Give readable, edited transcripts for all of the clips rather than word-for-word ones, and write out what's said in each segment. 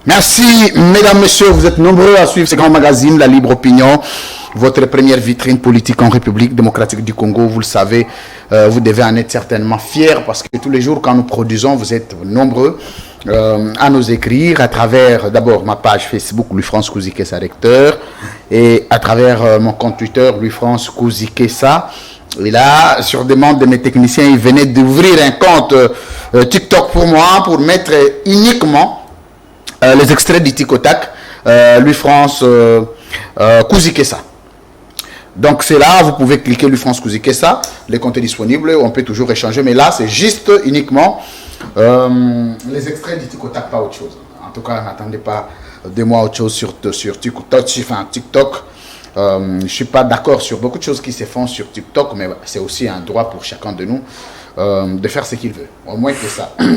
Merci, mesdames, messieurs, vous êtes nombreux à suivre ce grand magazine, La Libre Opinion, votre première vitrine politique en République démocratique du Congo. Vous le savez, vous devez en être certainement fiers parce que tous les jours, quand nous produisons, vous êtes nombreux à nous écrire à travers, d'abord, ma page Facebook, Louis-France Kouzikessa Recteur, et à travers mon compte Twitter, Louis-France Kouzikessa. Et là, sur demande de mes techniciens, ils venaient d'ouvrir un compte TikTok pour moi, pour mettre uniquement les extraits du Tic-Tac, Louis-France Kouzikessa. Donc c'est là, vous pouvez cliquer Louis-France Kouzikessa, les comptes sont disponibles, on peut toujours échanger, mais là c'est juste uniquement les extraits du Tic-Tac, pas autre chose. En tout cas, n'attendez pas de moi autre chose sur TikTok. Je ne suis pas d'accord sur beaucoup de choses qui se font sur TikTok, mais c'est aussi un droit pour chacun de nous de faire ce qu'il veut. Au moins que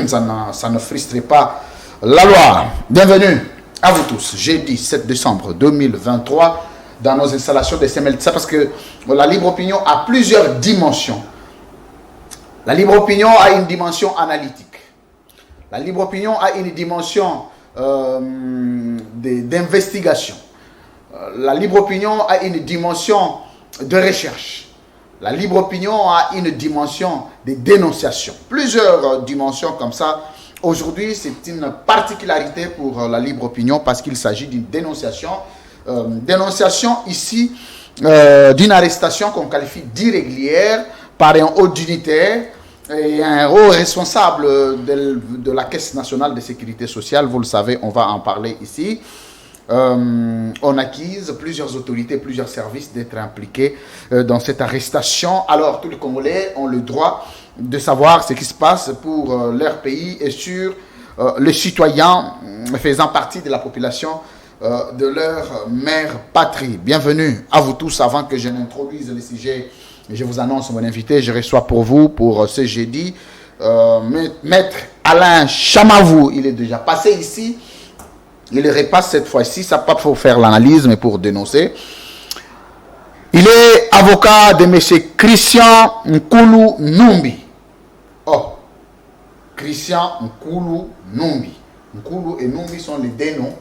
ça ne frustre pas la loi. Bienvenue à vous tous. Jeudi 7 décembre 2023 dans nos installations de CMLTSA parce que la libre opinion a plusieurs dimensions. La libre opinion a une dimension analytique. La libre opinion a une dimension d'investigation. La libre opinion a une dimension de recherche. La libre opinion a une dimension de dénonciation. Plusieurs dimensions comme ça. Aujourd'hui, c'est une particularité pour la libre opinion parce qu'il s'agit d'une dénonciation. Dénonciation ici d'une arrestation qu'on qualifie d'irrégulière par un haut dignitaire et un haut responsable de la Caisse nationale de sécurité sociale. Vous le savez, on va en parler ici. On accuse plusieurs autorités, plusieurs services d'être impliqués dans cette arrestation. Alors, tous les Congolais ont le droit de savoir ce qui se passe pour leur pays et sur les citoyens faisant partie de la population de leur mère patrie. Bienvenue à vous tous. Avant que je n'introduise le sujet, je vous annonce mon invité. Je reçois pour vous, pour ce jeudi, Maître Alain Chamavou. Il est déjà passé ici. Il repasse cette fois-ci. Ça pas pour faire l'analyse, mais pour dénoncer. Il est avocat de M. Christian Nkulu Numbi. Oh, Christian Nkulu Numbi. Nkulu et Numbi sont les deux noms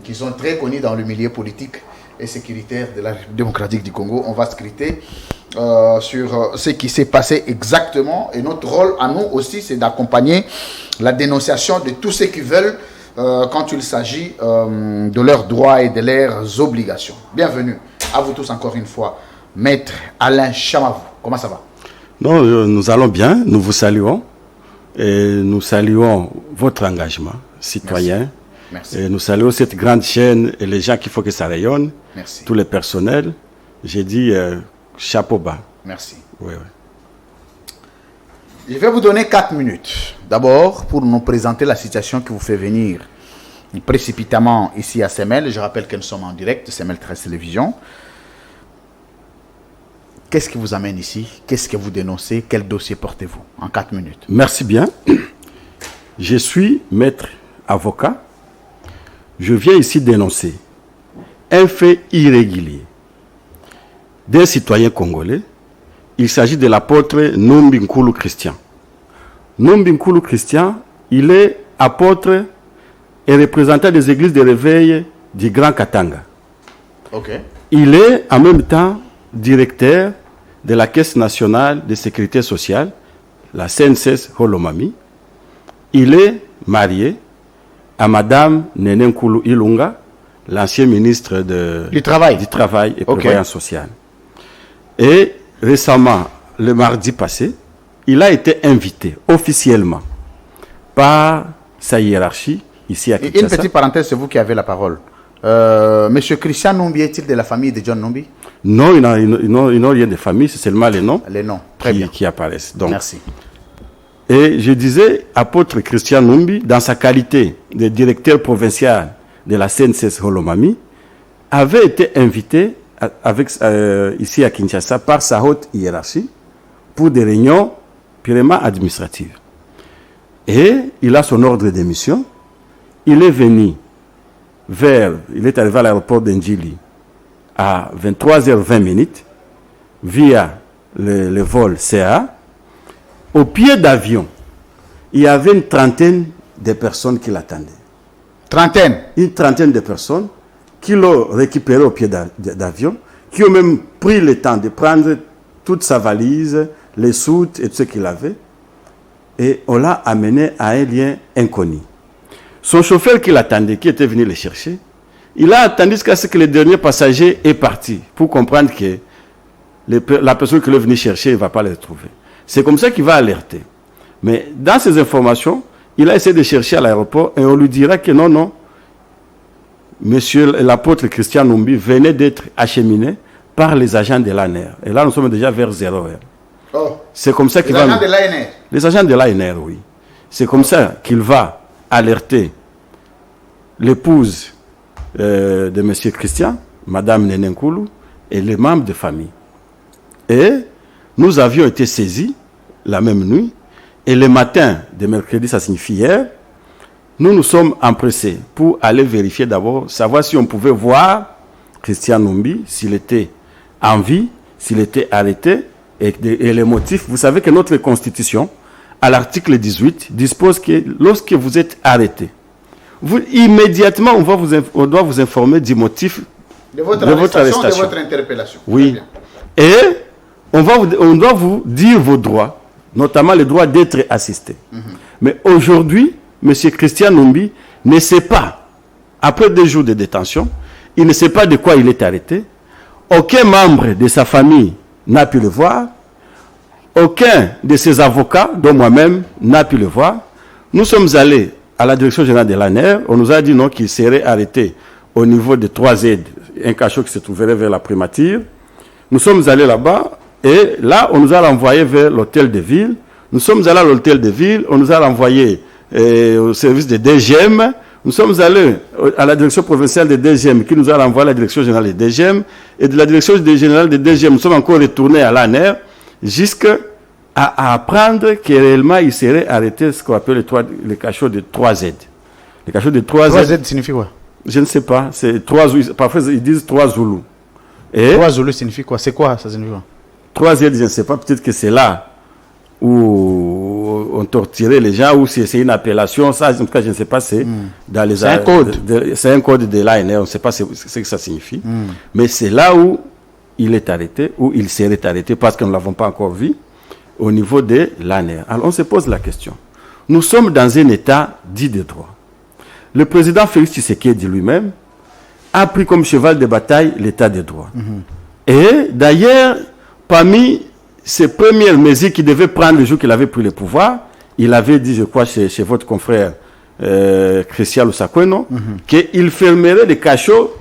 qui sont très connus dans le milieu politique et sécuritaire de la République démocratique du Congo. On va scruter sur ce qui s'est passé exactement. Et notre rôle à nous aussi, c'est d'accompagner la dénonciation de tous ceux qui veulent quand il s'agit de leurs droits et de leurs obligations. Bienvenue à vous tous encore une fois. Maître Alain Chamavou, comment ça va? Non, nous allons bien, nous vous saluons et nous saluons votre engagement citoyen. Merci. Et nous saluons cette grande chaîne et les gens qu'il faut que ça rayonne. Merci. Tous les personnels. J'ai dit chapeau bas. Merci. Oui. Je vais vous donner 4 minutes. D'abord, pour nous présenter la situation qui vous fait venir précipitamment ici à CML. Je rappelle que nous sommes en direct, CML 13 Télévision. Qu'est-ce qui vous amène ici? Qu'est-ce que vous dénoncez? Quel dossier portez-vous? En 4 minutes. Merci bien. Je suis maître avocat. Je viens ici dénoncer un fait irrégulier d'un citoyen congolais. Il s'agit de l'apôtre Numbi Nkulu Christian. Numbi Nkulu Christian, il est apôtre et représentant des églises de réveil du Grand Katanga. Ok. Il est en même temps directeur de la Caisse nationale de sécurité sociale, la CNSS Holomami. Il est marié à Madame Nene Nkulu Ilunga, l'ancien ministre du Travail et Prévoyance sociale. Et récemment, le mardi passé, il a été invité officiellement par sa hiérarchie ici à Kinshasa. Une petite parenthèse, c'est vous qui avez la parole. Monsieur Christian Numbi est-il de la famille de John Numbi? Non, il n'a rien de famille, c'est seulement les noms, qui apparaissent. Donc, merci. Et je disais, apôtre Christian Numbi, dans sa qualité de directeur provincial de la CNSS Holomami, avait été invité ici à Kinshasa par sa haute hiérarchie pour des réunions purement administratives. Et il a son ordre de mission. Il est venu il est arrivé à l'aéroport d'Ndjili à 23h20 via le vol CA. Au pied d'avion, il y avait une trentaine de personnes qui l'attendaient. Une trentaine de personnes qui l'ont récupéré au pied d'avion, qui ont même pris le temps de prendre toute sa valise, les soutes et tout ce qu'il avait. Et on l'a amené à un lieu inconnu. Son chauffeur qui l'attendait, qui était venu le chercher, il a attendu jusqu'à ce que le dernier passager est parti, pour comprendre que la personne qui est venue chercher ne va pas le retrouver. C'est comme ça qu'il va alerter. Mais dans ces informations, il a essayé de chercher à l'aéroport et on lui dira que non, monsieur l'apôtre Christian Numbi venait d'être acheminé par les agents de l'ANR. Et là, nous sommes déjà vers 0 heure. Oh. C'est comme ça qu'il va... Les agents de l'ANR. Les agents de l'ANR, oui. C'est comme ça qu'il va alerter l'épouse de M. Christian, Mme Nenenkoulou, et les membres de famille. Et nous avions été saisis la même nuit, et le matin de mercredi, ça signifie hier, nous nous sommes empressés pour aller vérifier d'abord, savoir si on pouvait voir Christian Numbi, s'il était en vie, s'il était arrêté, et les motifs. Vous savez que notre Constitution, à l'article 18, dispose que lorsque vous êtes arrêté, immédiatement, on doit vous informer du motif de votre arrestation, de votre interpellation. Oui. Et on doit vous dire vos droits, notamment le droit d'être assisté. Mais aujourd'hui, M. Christian Numbi ne sait pas, après 2 jours de détention, il ne sait pas de quoi il est arrêté. Aucun membre de sa famille n'a pu le voir. Aucun de ses avocats, dont moi-même, n'a pu le voir. Nous sommes allés à la direction générale de l'ANR. On nous a dit non, qu'il serait arrêté au niveau de 3Z, un cachot qui se trouverait vers la primature. Nous sommes allés là-bas et là, on nous a renvoyé vers l'hôtel de ville. Nous sommes allés à l'hôtel de ville, on nous a renvoyé au service de DGM. Nous sommes allés à la direction provinciale de DGM qui nous a renvoyé à la direction générale de DGM. Et de la direction générale de DGM, nous sommes encore retournés à l'ANR jusqu'à apprendre que réellement il serait arrêté ce qu'on appelle le cachot de 3Z. Le cachot de 3Z. 3Z signifie quoi? Je ne sais pas. C'est 3, parfois ils disent 3 Zoulous. Et 3 Zoulous signifie quoi? C'est quoi ça signifie quoi? 3Z, je ne sais pas. Peut-être que c'est là où on torturait les gens, ou si c'est une appellation. Ça, en tout cas, je ne sais pas. C'est dans les. C'est un code. C'est un code de l'ANR. On ne sait pas ce que ça signifie. Mais c'est là où il est arrêté, où il serait arrêté, parce que nous ne l'avons pas encore vu, au niveau de l'ANR. Alors, on se pose la question. Nous sommes dans un état dit de droit. Le président Félix Tshisekedi lui-même a pris comme cheval de bataille l'état de droit. Et d'ailleurs, parmi ses premières mesures qu'il devait prendre le jour qu'il avait pris le pouvoir, il avait dit, je crois, chez votre confrère Christian Lusakweno, qu'il fermerait les cachots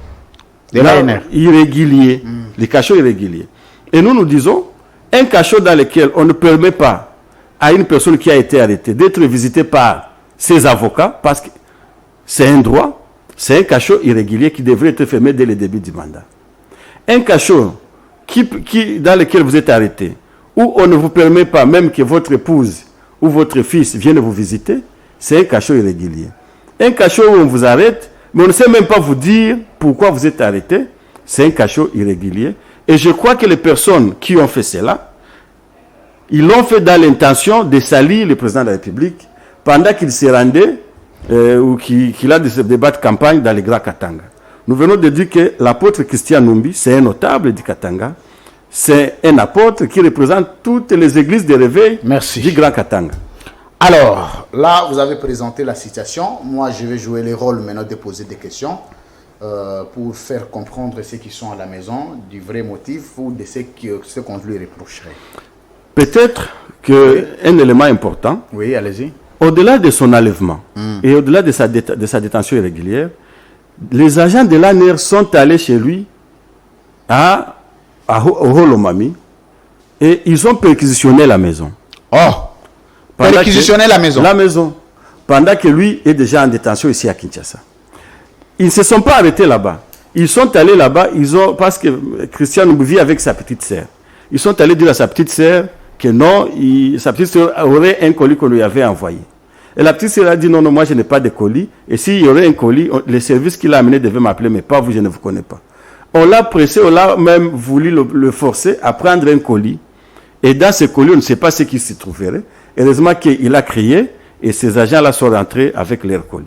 irréguliers. Les cachots irréguliers. Et nous disons, un cachot dans lequel on ne permet pas à une personne qui a été arrêtée d'être visitée par ses avocats, parce que c'est un droit, c'est un cachot irrégulier qui devrait être fermé dès le début du mandat. Un cachot dans lequel vous êtes arrêté, où on ne vous permet pas même que votre épouse ou votre fils vienne vous visiter, c'est un cachot irrégulier. Un cachot où on vous arrête, mais on ne sait même pas vous dire pourquoi vous êtes arrêté, c'est un cachot irrégulier. Et je crois que les personnes qui ont fait cela, ils l'ont fait dans l'intention de salir le président de la République pendant qu'il se rendait ou qu'il a des débats de campagne dans les Grands Katanga. Nous venons de dire que l'apôtre Christian Numbi, c'est un notable du Katanga. C'est un apôtre qui représente toutes les églises de réveil du Grand Katanga. Alors, là, vous avez présenté la situation. Moi, je vais jouer le rôle maintenant de poser des questions pour faire comprendre ceux qui sont à la maison du vrai motif ou de ce qu'on lui reprocherait. Peut-être qu'un élément important, oui, allez-y. Au-delà de son enlèvement et au-delà de sa détention irrégulière, les agents de l'ANR sont allés chez lui au Holomami et ils ont perquisitionné la maison. Oh! Perquisitionné la maison? La maison. Pendant que lui est déjà en détention ici à Kinshasa. Ils ne se sont pas arrêtés là-bas. Ils sont allés là-bas, parce que Christian vit avec sa petite sœur. Ils sont allés dire à sa petite sœur que non, sa petite sœur aurait un colis qu'on lui avait envoyé. Et la petite sœur a dit non, moi je n'ai pas de colis. Et s'il y aurait un colis, les services qu'il a amenés devaient m'appeler, mais pas vous, je ne vous connais pas. On l'a pressé, on l'a même voulu le forcer à prendre un colis. Et dans ce colis, on ne sait pas ce qui s'y trouverait. Heureusement qu'il a crié et ces agents-là sont rentrés avec leur colis.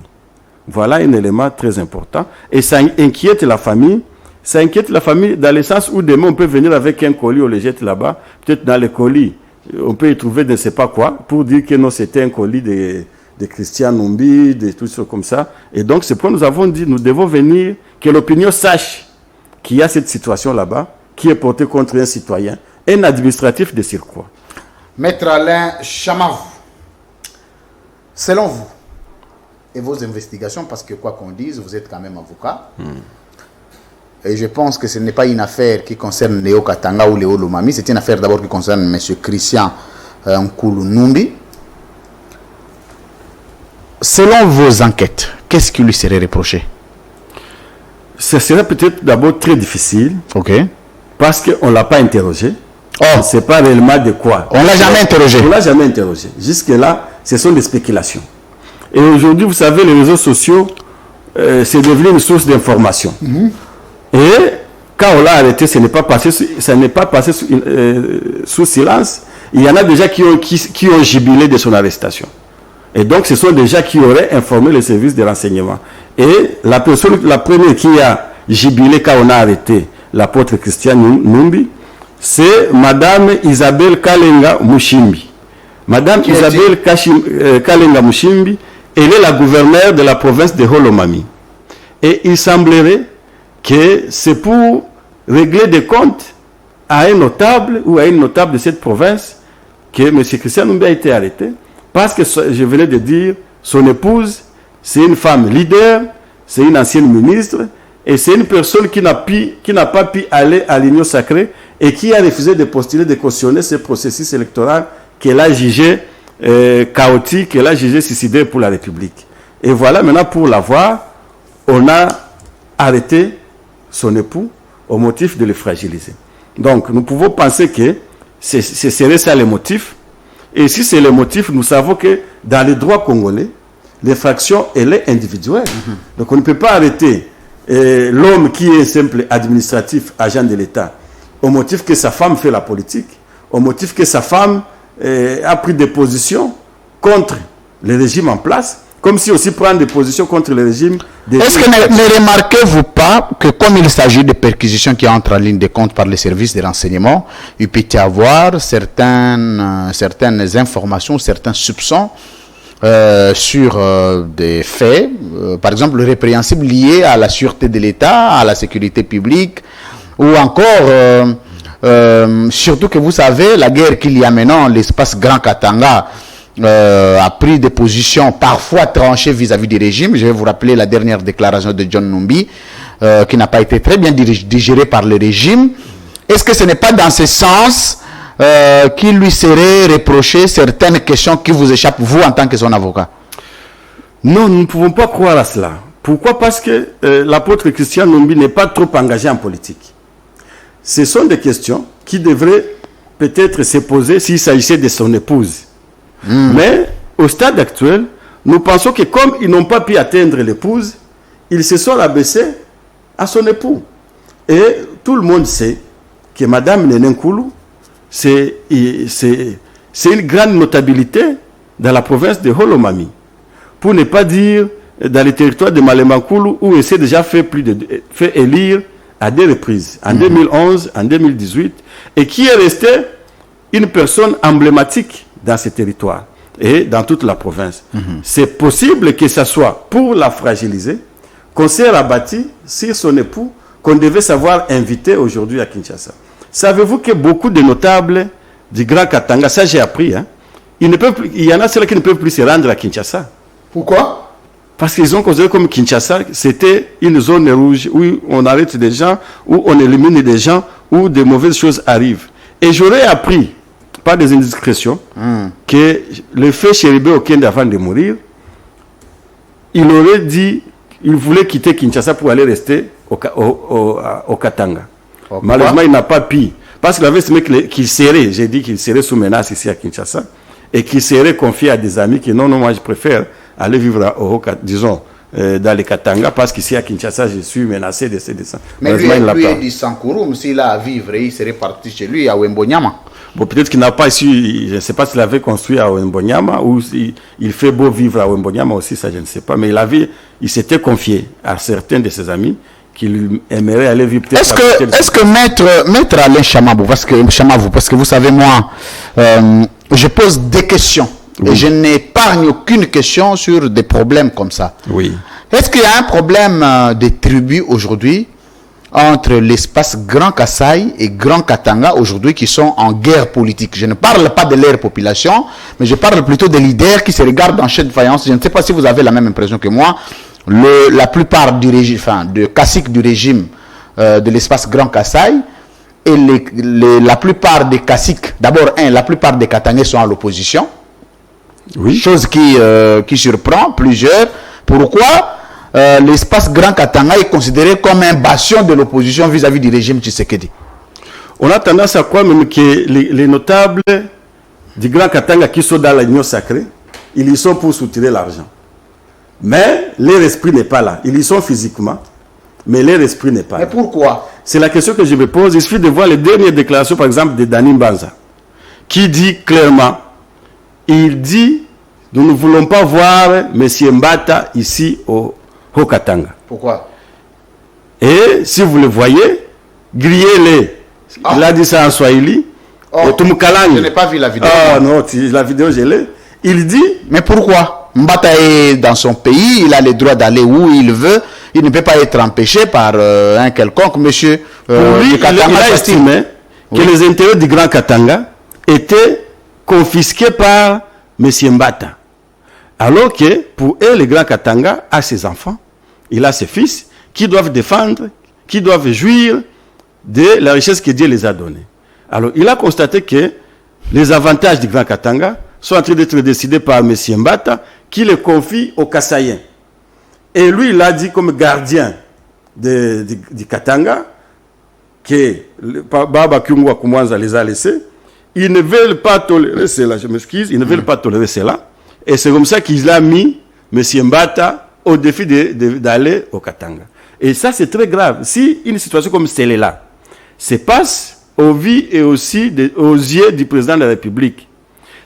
Voilà un élément très important. Et ça inquiète la famille. Ça inquiète la famille dans le sens où demain on peut venir avec un colis, on le jette là-bas. Peut-être dans le colis, on peut y trouver je ne sais pas quoi, pour dire que non, c'était un colis de Christian Numbi, de tout ça comme ça. Et donc c'est pourquoi nous avons dit, nous devons venir, que l'opinion sache qu'il y a cette situation là-bas, qui est portée contre un citoyen, un administratif de surcroît. Maître Alain Chamavou, selon vous et vos investigations, parce que quoi qu'on dise, vous êtes quand même avocat, et je pense que ce n'est pas une affaire qui concerne Léo Katanga ou Léo Lomami, c'est une affaire d'abord qui concerne M. Christian Nkulu Numbi. Selon vos enquêtes, qu'est-ce qui lui serait reproché? Ce serait peut-être d'abord très difficile, parce qu'on ne l'a pas interrogé. On ne sait pas réellement de quoi. On ne l'a jamais interrogé. On ne l'a jamais interrogé. Jusque-là, ce sont des spéculations. Et aujourd'hui, vous savez, les réseaux sociaux, c'est devenu une source d'information. Et quand on l'a arrêté, ça n'est pas passé sous silence. Il y en a déjà qui ont jubilé de son arrestation. Et donc, ce sont des gens qui auraient informé les services de renseignement. Et la première qui a jubilé quand on a arrêté l'apôtre Christian Numbi, c'est Madame Isabelle Kalenga Mushimbi. Madame Isabelle Kalenga Mushimbi, elle est la gouverneure de la province de Holomami. Et il semblerait que c'est pour régler des comptes à un notable ou à une notable de cette province que M. Christian Numbi a été arrêté. Parce que je venais de dire, son épouse, c'est une femme leader, c'est une ancienne ministre, et c'est une personne qui n'a pas pu aller à l'Union sacrée et qui a refusé de postuler, de cautionner ce processus électoral qu'elle a jugé chaotique, qu'elle a jugé suicidaire pour la République. Et voilà, maintenant pour l'avoir, on a arrêté son époux au motif de le fragiliser. Donc nous pouvons penser que ce serait ça le motif. Et si c'est le motif, nous savons que dans les droits congolais, l'infraction, elle est individuelle. Donc on ne peut pas arrêter l'homme qui est simple administratif, agent de l'État, au motif que sa femme fait la politique, au motif que sa femme a pris des positions contre le régime en place, comme si aussi prendre des positions contre le régime. Est-ce que ne remarquez-vous pas que comme il s'agit de perquisitions qui entrent en ligne de compte par les services de renseignement, il peut y avoir certaines informations, certains soupçons sur des faits, par exemple répréhensibles liés à la sûreté de l'État, à la sécurité publique, ou encore, surtout que vous savez, la guerre qu'il y a maintenant, l'espace Grand Katanga, a pris des positions parfois tranchées vis-à-vis du régime. Je vais vous rappeler la dernière déclaration de John Numbi, qui n'a pas été très bien digérée par le régime. Est-ce que ce n'est pas dans ce sens qu'il lui serait reproché certaines questions qui vous échappent, vous, en tant que son avocat? Non, nous ne pouvons pas croire à cela. Pourquoi? Parce que l'apôtre Christian Numbi n'est pas trop engagé en politique. Ce sont des questions qui devraient peut-être se poser s'il s'agissait de son épouse. Mais au stade actuel, nous pensons que comme ils n'ont pas pu atteindre l'épouse, ils se sont rabaissés à son époux. Et tout le monde sait que Madame Néné Nkulu, c'est une grande notabilité dans la province de Holomami. Pour ne pas dire dans le territoire de Malemba Nkulu, où il s'est déjà fait élire à 2 reprises, en 2011, en 2018, et qui est resté une personne emblématique dans ce territoire et dans toute la province. C'est possible que ce soit pour la fragiliser qu'on s'est rabattu sur son époux qu'on devait savoir inviter aujourd'hui à Kinshasa. Savez-vous que beaucoup de notables du Grand Katanga, ça j'ai appris, il y en a ceux qui ne peuvent plus se rendre à Kinshasa. Pourquoi? Parce qu'ils ont considéré comme Kinshasa, c'était une zone rouge où on arrête des gens, où on élimine des gens, où de mauvaises choses arrivent. Et j'aurais appris pas des indiscrétions, que le fait Chéribé Okende avant de mourir, il aurait dit, il voulait quitter Kinshasa pour aller rester au Katanga. Malheureusement, il n'a pas pu. Parce qu'il avait estimé qu'il serait, j'ai dit qu'il serait sous menace ici à Kinshasa, et qu'il serait confié à des amis qui non, moi je préfère aller vivre dans les Katanga, parce qu'ici à Kinshasa, je suis menacé de ces dessins. Mais lui, il dit Sankouroum, s'il a à vivre, il serait parti chez lui à Wembonyama. Bon, peut-être qu'il n'a pas su, je ne sais pas s'il avait construit à Wembonyama ou il fait beau vivre à Wembonyama aussi, ça je ne sais pas. Mais il s'était confié à certains de ses amis qu'il aimerait aller vivre peut-être. Est-ce que maître Alain Chamabou, parce que vous savez, moi, je pose des questions. Oui. Et je n'épargne aucune question sur des problèmes comme ça. Oui. Est-ce qu'il y a un problème de tribus aujourd'hui entre l'espace Grand Kasaï et Grand Katanga aujourd'hui qui sont en guerre politique? Je ne parle pas de leur population, mais je parle plutôt des leaders qui se regardent en chaîne de faïence. Je ne sais pas si vous avez la même impression que moi. La plupart du régime, de caciques du régime de l'espace Grand Kasaï et la plupart des caciques, d'abord la plupart des Katangais sont à l'opposition. Oui. Chose qui surprend plusieurs. Pourquoi l'espace Grand Katanga est considéré comme un bastion de l'opposition vis-à-vis du régime Tshisekedi? On a tendance à croire même que les notables du Grand Katanga qui sont dans l'union sacrée, ils y sont pour soutirer l'argent. Mais leur esprit n'est pas là. Ils y sont physiquement, mais leur esprit n'est pas là. Mais pourquoi? C'est la question que je me pose. Il suffit de voir les dernières déclarations, par exemple, de Dani Mbanza, qui dit clairement, il dit, nous ne voulons pas voir M. Mbata ici au Katanga. Pourquoi? Et si vous le voyez, grillez-les. Ah. Il a dit ça en Swahili. Oh, je n'ai pas vu la vidéo. Ah non, la vidéo, je l'ai. Il dit... Mais pourquoi? Mbata est dans son pays, il a le droit d'aller où il veut. Il ne peut pas être empêché par un quelconque monsieur. Pour lui, il a estimé que les intérêts du Grand Katanga étaient confisqués par M. Mbata. Alors que pour eux, le Grand Katanga a ses enfants, il a ses fils qui doivent défendre, qui doivent jouir de la richesse que Dieu les a donnée. Alors il a constaté que les avantages du Grand Katanga sont en train d'être décidés par M. Mbata qui les confie aux Kasaïens. Et lui, il a dit comme gardien du Katanga que Baba Kyungwa Kumwanza les a laissés. Ils ne veulent pas tolérer cela, je m'excuse, ils ne veulent pas tolérer cela. Et c'est comme ça qu'il a mis M. Mbata au défi d'aller au Katanga. Et ça, c'est très grave. Si une situation comme celle-là se passe aux vies et aussi aux yeux du président de la République,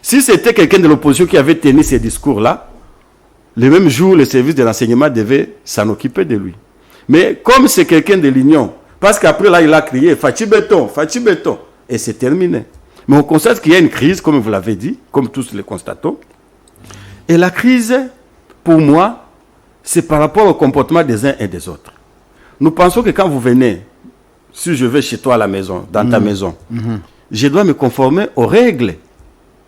si c'était quelqu'un de l'opposition qui avait tenu ces discours-là, le même jour, le service de renseignement devait s'en occuper de lui. Mais comme c'est quelqu'un de l'Union, parce qu'après là, il a crié « Fachi Béton, Fachi Béton », et c'est terminé. Mais on constate qu'il y a une crise, comme vous l'avez dit, comme tous le constatons. Et la crise, pour moi, c'est par rapport au comportement des uns et des autres. Nous pensons que quand vous venez, si je vais chez toi à la maison, dans ta maison, je dois me conformer aux règles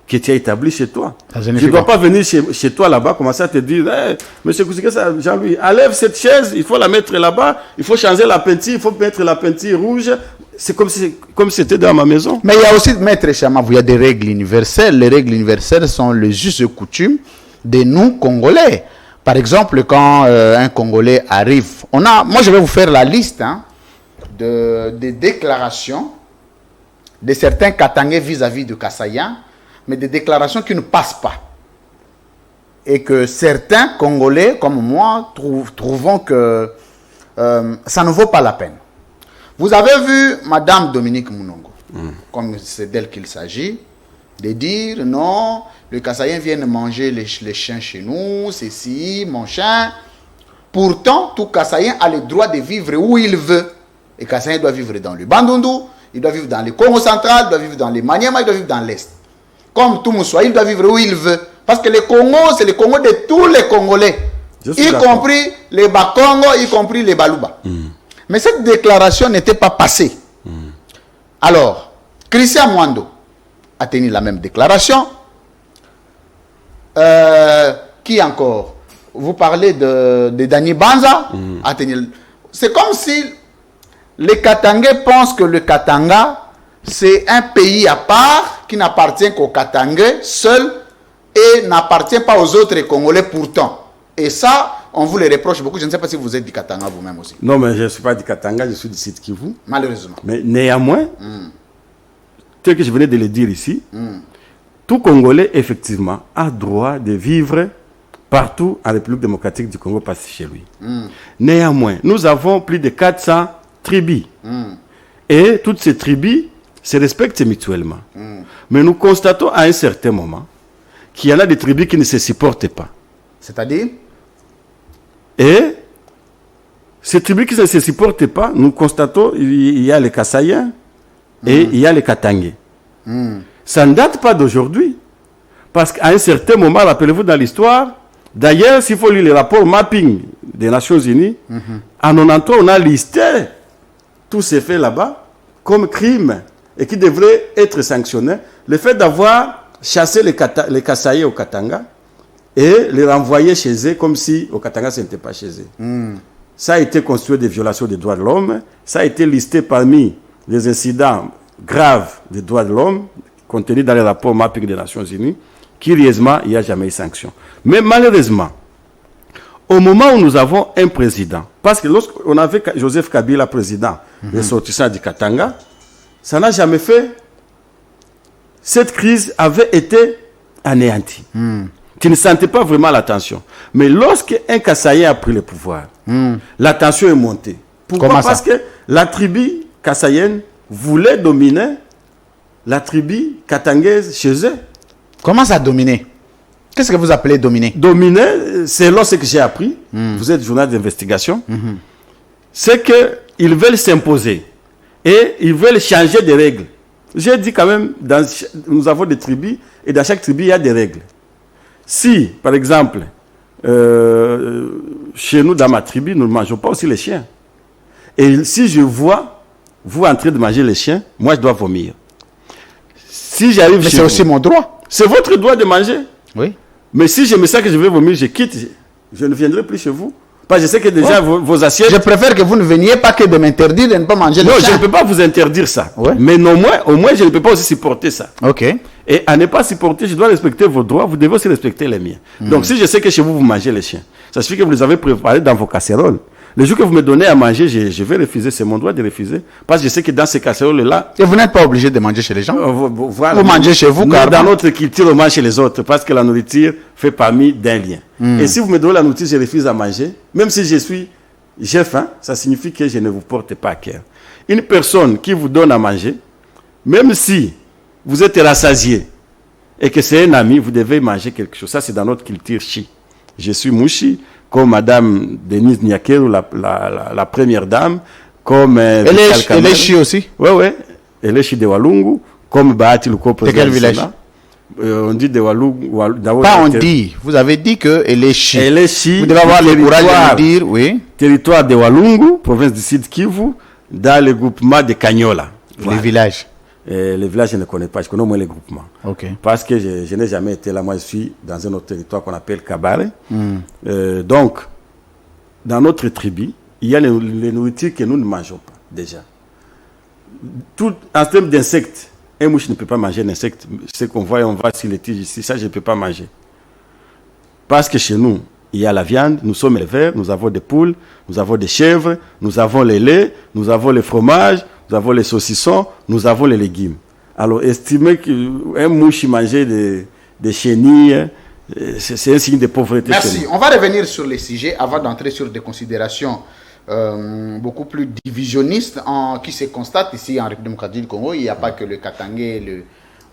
que tu as établies chez toi. Je ne dois pas venir chez toi là-bas, commencer à te dire, hey, monsieur Koussika, Jean-Louis, enlève cette chaise, il faut la mettre là-bas, il faut changer la peinture, il faut mettre la peinture rouge. C'est comme si c'était dans ma maison. Mais il y a aussi, maître Chamabou, il y a des règles universelles. Les règles universelles sont les us et coutumes de nous, Congolais. Par exemple, quand un Congolais arrive, moi je vais vous faire la liste des déclarations de certains Katangais vis-à-vis de Kasaïens, mais des déclarations qui ne passent pas. Et que certains Congolais, comme moi, trouvons que ça ne vaut pas la peine. Vous avez vu Madame Dominique Mounongo, comme c'est d'elle qu'il s'agit, de dire non, le Kasaïen vient manger les chiens chez nous, ceci, mon chien. Pourtant, tout Kasaïen a le droit de vivre où il veut. Et Kasaïen doit vivre dans le Bandundu, il doit vivre dans le Congo central, il doit vivre dans le Maniema, il doit vivre dans l'Est. Comme tout Moussoua, il doit vivre où il veut. Parce que le Congo, c'est le Congo de tous les Congolais. Y compris les Bakongo, y compris les Baluba. Mais cette déclaration n'était pas passée. Alors, Christian Mwando a tenu la même déclaration. Qui encore? Vous parlez de Dani Banza. C'est comme si les Katangais pensent que le Katanga, c'est un pays à part qui n'appartient qu'aux Katangais seuls et n'appartient pas aux autres Congolais pourtant. Et ça, on vous le reproche beaucoup. Je ne sais pas si vous êtes du Katanga vous-même aussi. Non, mais je ne suis pas du Katanga, je suis du Sud Kivu. Malheureusement. Mais néanmoins, tel que je venais de le dire ici, tout Congolais, effectivement, a droit de vivre partout en République démocratique du Congo, pas chez lui. Néanmoins, nous avons plus de 400 tribus. Et toutes ces tribus se respectent mutuellement. Mais nous constatons à un certain moment qu'il y en a des tribus qui ne se supportent pas. C'est-à-dire? Et ces tribus qui ne se supportent pas, nous constatons il y a les Kasaïens et il y a les Katangais. Ça ne date pas d'aujourd'hui. Parce qu'à un certain moment, rappelez-vous dans l'histoire, d'ailleurs, s'il faut lire le rapport mapping des Nations Unies, en 93, on a listé tous ces faits là-bas comme crimes et qui devraient être sanctionnés. Le fait d'avoir chassé les Kasaïs au Katanga et les renvoyer chez eux comme si au Katanga, ce n'était pas chez eux. Ça a été constitué des violations des droits de l'homme. Ça a été listé parmi les incidents graves des droits de l'homme contenus dans les rapports mapping des Nations Unies. Curieusement, il n'y a jamais eu sanction. Mais malheureusement, au moment où nous avons un président, parce que lorsqu'on avait Joseph Kabila président, ressortissant du Katanga, ça n'a jamais fait. Cette crise avait été anéantie. Tu ne sentais pas vraiment la tension. Mais lorsqu'un Kassaïen a pris le pouvoir, la tension est montée. Pourquoi? Parce que la tribu kassaïenne voulait dominer la tribu katangaise chez eux. Comment ça dominer? Qu'est-ce que vous appelez dominer? Dominer, selon ce que j'ai appris, vous êtes journaliste d'investigation, c'est qu'ils veulent s'imposer et ils veulent changer des règles. J'ai dit quand même, nous avons des tribus et dans chaque tribu, il y a des règles. Si, par exemple, chez nous, dans ma tribu, nous ne mangeons pas aussi les chiens. Et si je vois vous en train de manger les chiens, moi, je dois vomir. Si j'arrive Mais c'est aussi mon droit. C'est votre droit de manger. Oui. Mais si je me sens que je vais vomir, je quitte. Je ne viendrai plus chez vous. Parce que je sais que déjà vos assiettes... Je préfère que vous ne veniez pas que de m'interdire de ne pas manger le Non, chien. je ne peux pas vous interdire ça. Ouais. Mais au moins, je ne peux pas aussi supporter ça. Ok. Et à ne pas supporter, je dois respecter vos droits, vous devez aussi respecter les miens. Donc si je sais que chez vous, vous mangez les chiens, ça suffit que vous les avez préparés dans vos casseroles. Le jour que vous me donnez à manger, je vais refuser, c'est mon droit de refuser. Parce que je sais que dans ces casseroles-là... Et vous n'êtes pas obligé de manger chez les gens. Voilà. Vous mangez chez vous, car dans notre culture, on mange chez les autres, parce que la nourriture fait partie d'un lien. Et si vous me donnez la nourriture, je refuse à manger, même si j'ai faim, ça signifie que je ne vous porte pas à cœur. Une personne qui vous donne à manger, même si vous êtes rassasié et que c'est un ami, vous devez manger quelque chose. Ça, c'est dans notre culture chi. Je suis mouchi, comme Madame Denise Niakeru, la première dame, comme... Elle est chi aussi? Oui, oui. Elle est chi de Walungu, comme Bahati Luko. De quel village? On dit de Walungu. Pas on dit. Vous avez dit qu'elle est chi. Elle est chi. Vous devez avoir le courage de le dire, oui. Territoire de Walungu, province du Sud Kivu, dans le groupement de Kanyola. Voilà. Les villages. Les villages, je ne connais pas. Je connais au moins les groupements. Okay. Parce que je n'ai jamais été là. Moi, je suis dans un autre territoire qu'on appelle Kabare. Donc, dans notre tribu, il y a les nourritures que nous ne mangeons pas, déjà. Tout, en termes d'insectes, un mouche ne peut pas manger un insecte. Ce qu'on voit, on va sur les tiges ici, ça, je ne peux pas manger. Parce que chez nous, il y a la viande, nous sommes éleveurs, nous avons des poules, nous avons des chèvres, nous avons les laits, nous avons les fromages, nous avons les saucissons, nous avons les légumes. Alors, estimer qu'un mouche mangeait des chenilles, c'est un signe de pauvreté. Merci. On va revenir sur les sujets avant d'entrer sur des considérations beaucoup plus divisionnistes qui se constatent ici en République démocratique du Congo. Il n'y a pas que le Katangais,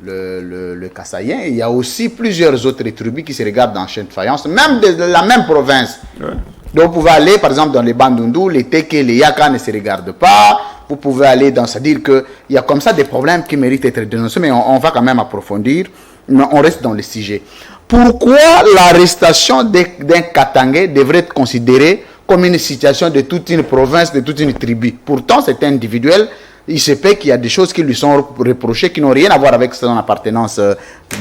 le Kassaïen, il y a aussi plusieurs autres tribus qui se regardent en chaîne de faïence, même de la même province. Ouais. Donc vous pouvez aller par exemple dans les Bandundu, les Teke, les Yaka ne se regardent pas. Vous pouvez aller dans, c'est-à-dire qu'il y a comme ça des problèmes qui méritent d'être dénoncés, mais on va quand même approfondir, mais on reste dans le sujet. Pourquoi l'arrestation d'un Katangais devrait être considérée comme une situation de toute une province, de toute une tribu? Pourtant c'est individuel. Il se peut qu'il y a des choses qui lui sont reprochées qui n'ont rien à voir avec son appartenance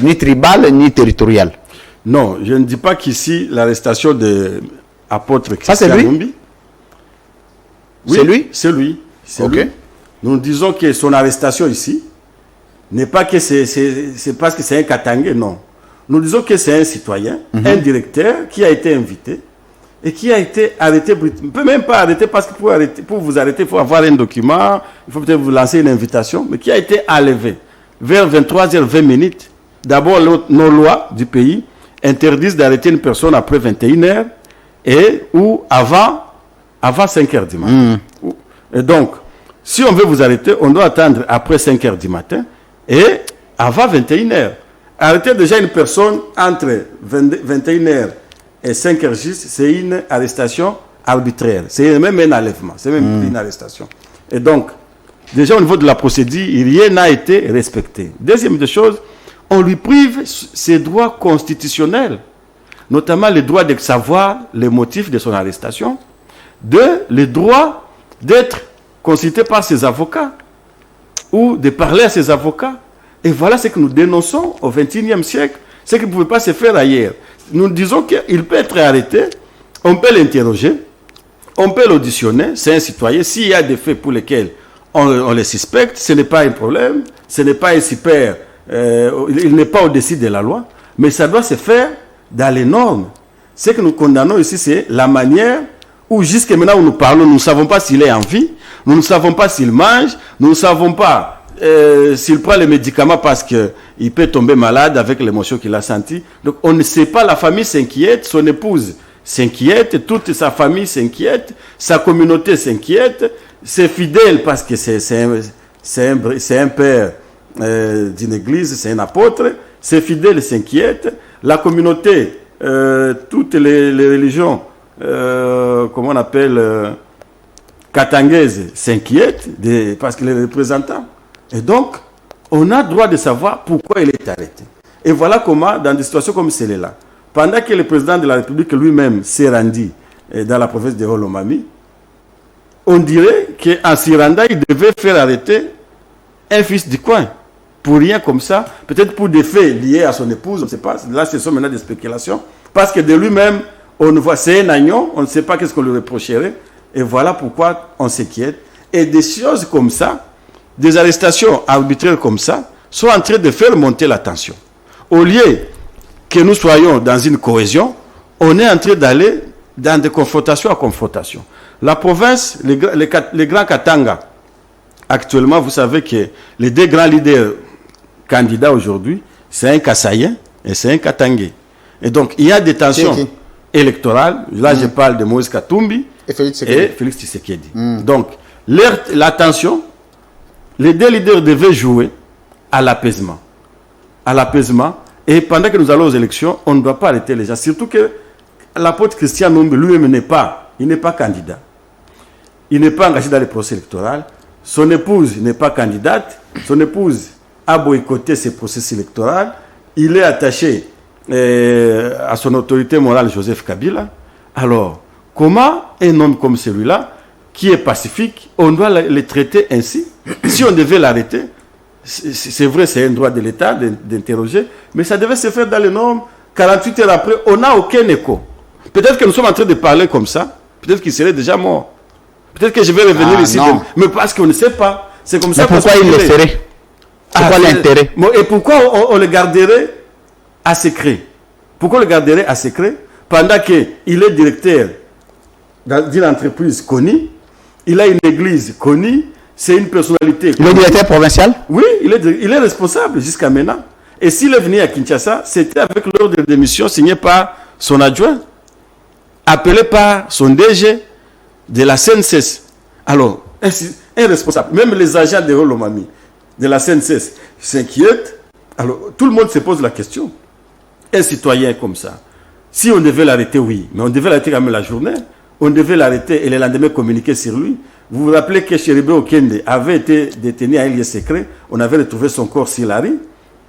ni tribale ni territoriale. Non, je ne dis pas qu'ici l'arrestation de l'apôtre Christian Numbi. Oui, c'est lui? C'est lui. C'est okay. lui. Nous disons que son arrestation ici n'est pas que c'est parce que c'est un Katangais, non. Nous disons que c'est un citoyen, un directeur qui a été invité et qui a été arrêté. On ne peut même pas arrêter parce que pour vous arrêter, il faut avoir un document, il faut peut-être vous lancer une invitation, mais qui a été enlevé vers 23h20. D'abord, nos lois du pays interdisent d'arrêter une personne après 21h ou avant 5h du matin. Et donc, Si on veut vous arrêter, on doit attendre après 5 heures du matin et avant 21 heures. Arrêter déjà une personne entre 21 heures et 5 heures juste, c'est une arrestation arbitraire. C'est même un enlèvement, c'est même une arrestation. Et donc, déjà au niveau de la procédure, rien n'a été respecté. Deuxième des choses, on lui prive ses droits constitutionnels, notamment le droit de savoir les motifs de son arrestation, le droit d'être consulté par ses avocats ou de parler à ses avocats. Et voilà ce que nous dénonçons au XXIe siècle, ce qui ne pouvait pas se faire ailleurs. Nous disons qu'il peut être arrêté, on peut l'interroger, on peut l'auditionner, c'est un citoyen. S'il y a des faits pour lesquels on les suspecte, ce n'est pas un problème, ce n'est pas un super, il n'est pas au-dessus de la loi, mais ça doit se faire dans les normes. Ce que nous condamnons ici, c'est la manière où jusqu'à maintenant où nous parlons, nous ne savons pas s'il est en vie, nous ne savons pas s'il mange, nous ne savons pas s'il prend les médicaments parce qu'il peut tomber malade avec l'émotion qu'il a sentie. Donc on ne sait pas, la famille s'inquiète, son épouse s'inquiète, toute sa famille s'inquiète, sa communauté s'inquiète, ses fidèles parce que c'est un père d'une église, c'est un apôtre, ses fidèles s'inquiètent, la communauté, toutes les religions, comment on appelle, katangaises s'inquiètent parce qu'il est représentant. Et donc, on a droit de savoir pourquoi il est arrêté. Et voilà comment, dans des situations comme celle-là, pendant que le président de la République lui-même s'est rendu dans la province de Holomami, on dirait qu'en s'y rendant, il devait faire arrêter un fils du coin. Pour rien comme ça, peut-être pour des faits liés à son épouse, on ne sait pas. Là, ce sont maintenant des spéculations. Parce que de lui-même, on voit, c'est un agneau, on ne sait pas qu'est-ce qu'on lui reprocherait. Et voilà pourquoi on s'inquiète. Et des choses comme ça, des arrestations arbitraires comme ça, sont en train de faire monter la tension. Au lieu que nous soyons dans une cohésion, on est en train d'aller dans des confrontations à confrontation. La province, les grands Katanga, actuellement, vous savez que les deux grands leaders candidats aujourd'hui, c'est un Kassaïen et c'est un Katangé. Et donc, il y a des tensions électorales. Là, je parle de Moïse Katumbi et Félix Tshisekedi. Donc, la tension, les deux leaders devaient jouer à l'apaisement. À l'apaisement. Et pendant que nous allons aux élections, on ne doit pas arrêter les gens. Surtout que l'apôtre Christian Numbi lui-même n'est pas candidat. Il n'est pas engagé dans les procès électoraux. Son épouse n'est pas candidate. Son épouse a boycotté ces processus électoraux. Il est attaché à son autorité morale, Joseph Kabila. Alors, comment un homme comme celui-là, qui est pacifique, on doit le traiter ainsi? Si on devait l'arrêter, c'est vrai, c'est un droit de l'État d'interroger, mais ça devait se faire dans les normes. 48 heures après, on n'a aucun écho. Peut-être que nous sommes en train de parler comme ça, peut-être qu'il serait déjà mort. Peut-être que je vais revenir ici, mais parce qu'on ne sait pas. C'est comme ça. Mais pourquoi il le ferait? C'est quoi l'intérêt? Et pourquoi on le garderait à secret? Pourquoi on le garderait à secret pendant qu'il est directeur d'une entreprise connue, il a une église connue, c'est une personnalité connue. Le directeur provincial? Oui, il est responsable jusqu'à maintenant. Et s'il est venu à Kinshasa, c'était avec l'ordre de démission signé par son adjoint, appelé par son DG de la CNCS. Alors, un responsable, même les agents de Holomami, de la CNCS, s'inquiètent. Alors, tout le monde se pose la question. Un citoyen comme ça, si on devait l'arrêter, oui, mais on devait l'arrêter quand même la journée, on devait l'arrêter et le lendemain communiquer sur lui. Vous vous rappelez que Chéribe Okende avait été détenu à un lieu secret, on avait retrouvé son corps sur la rue,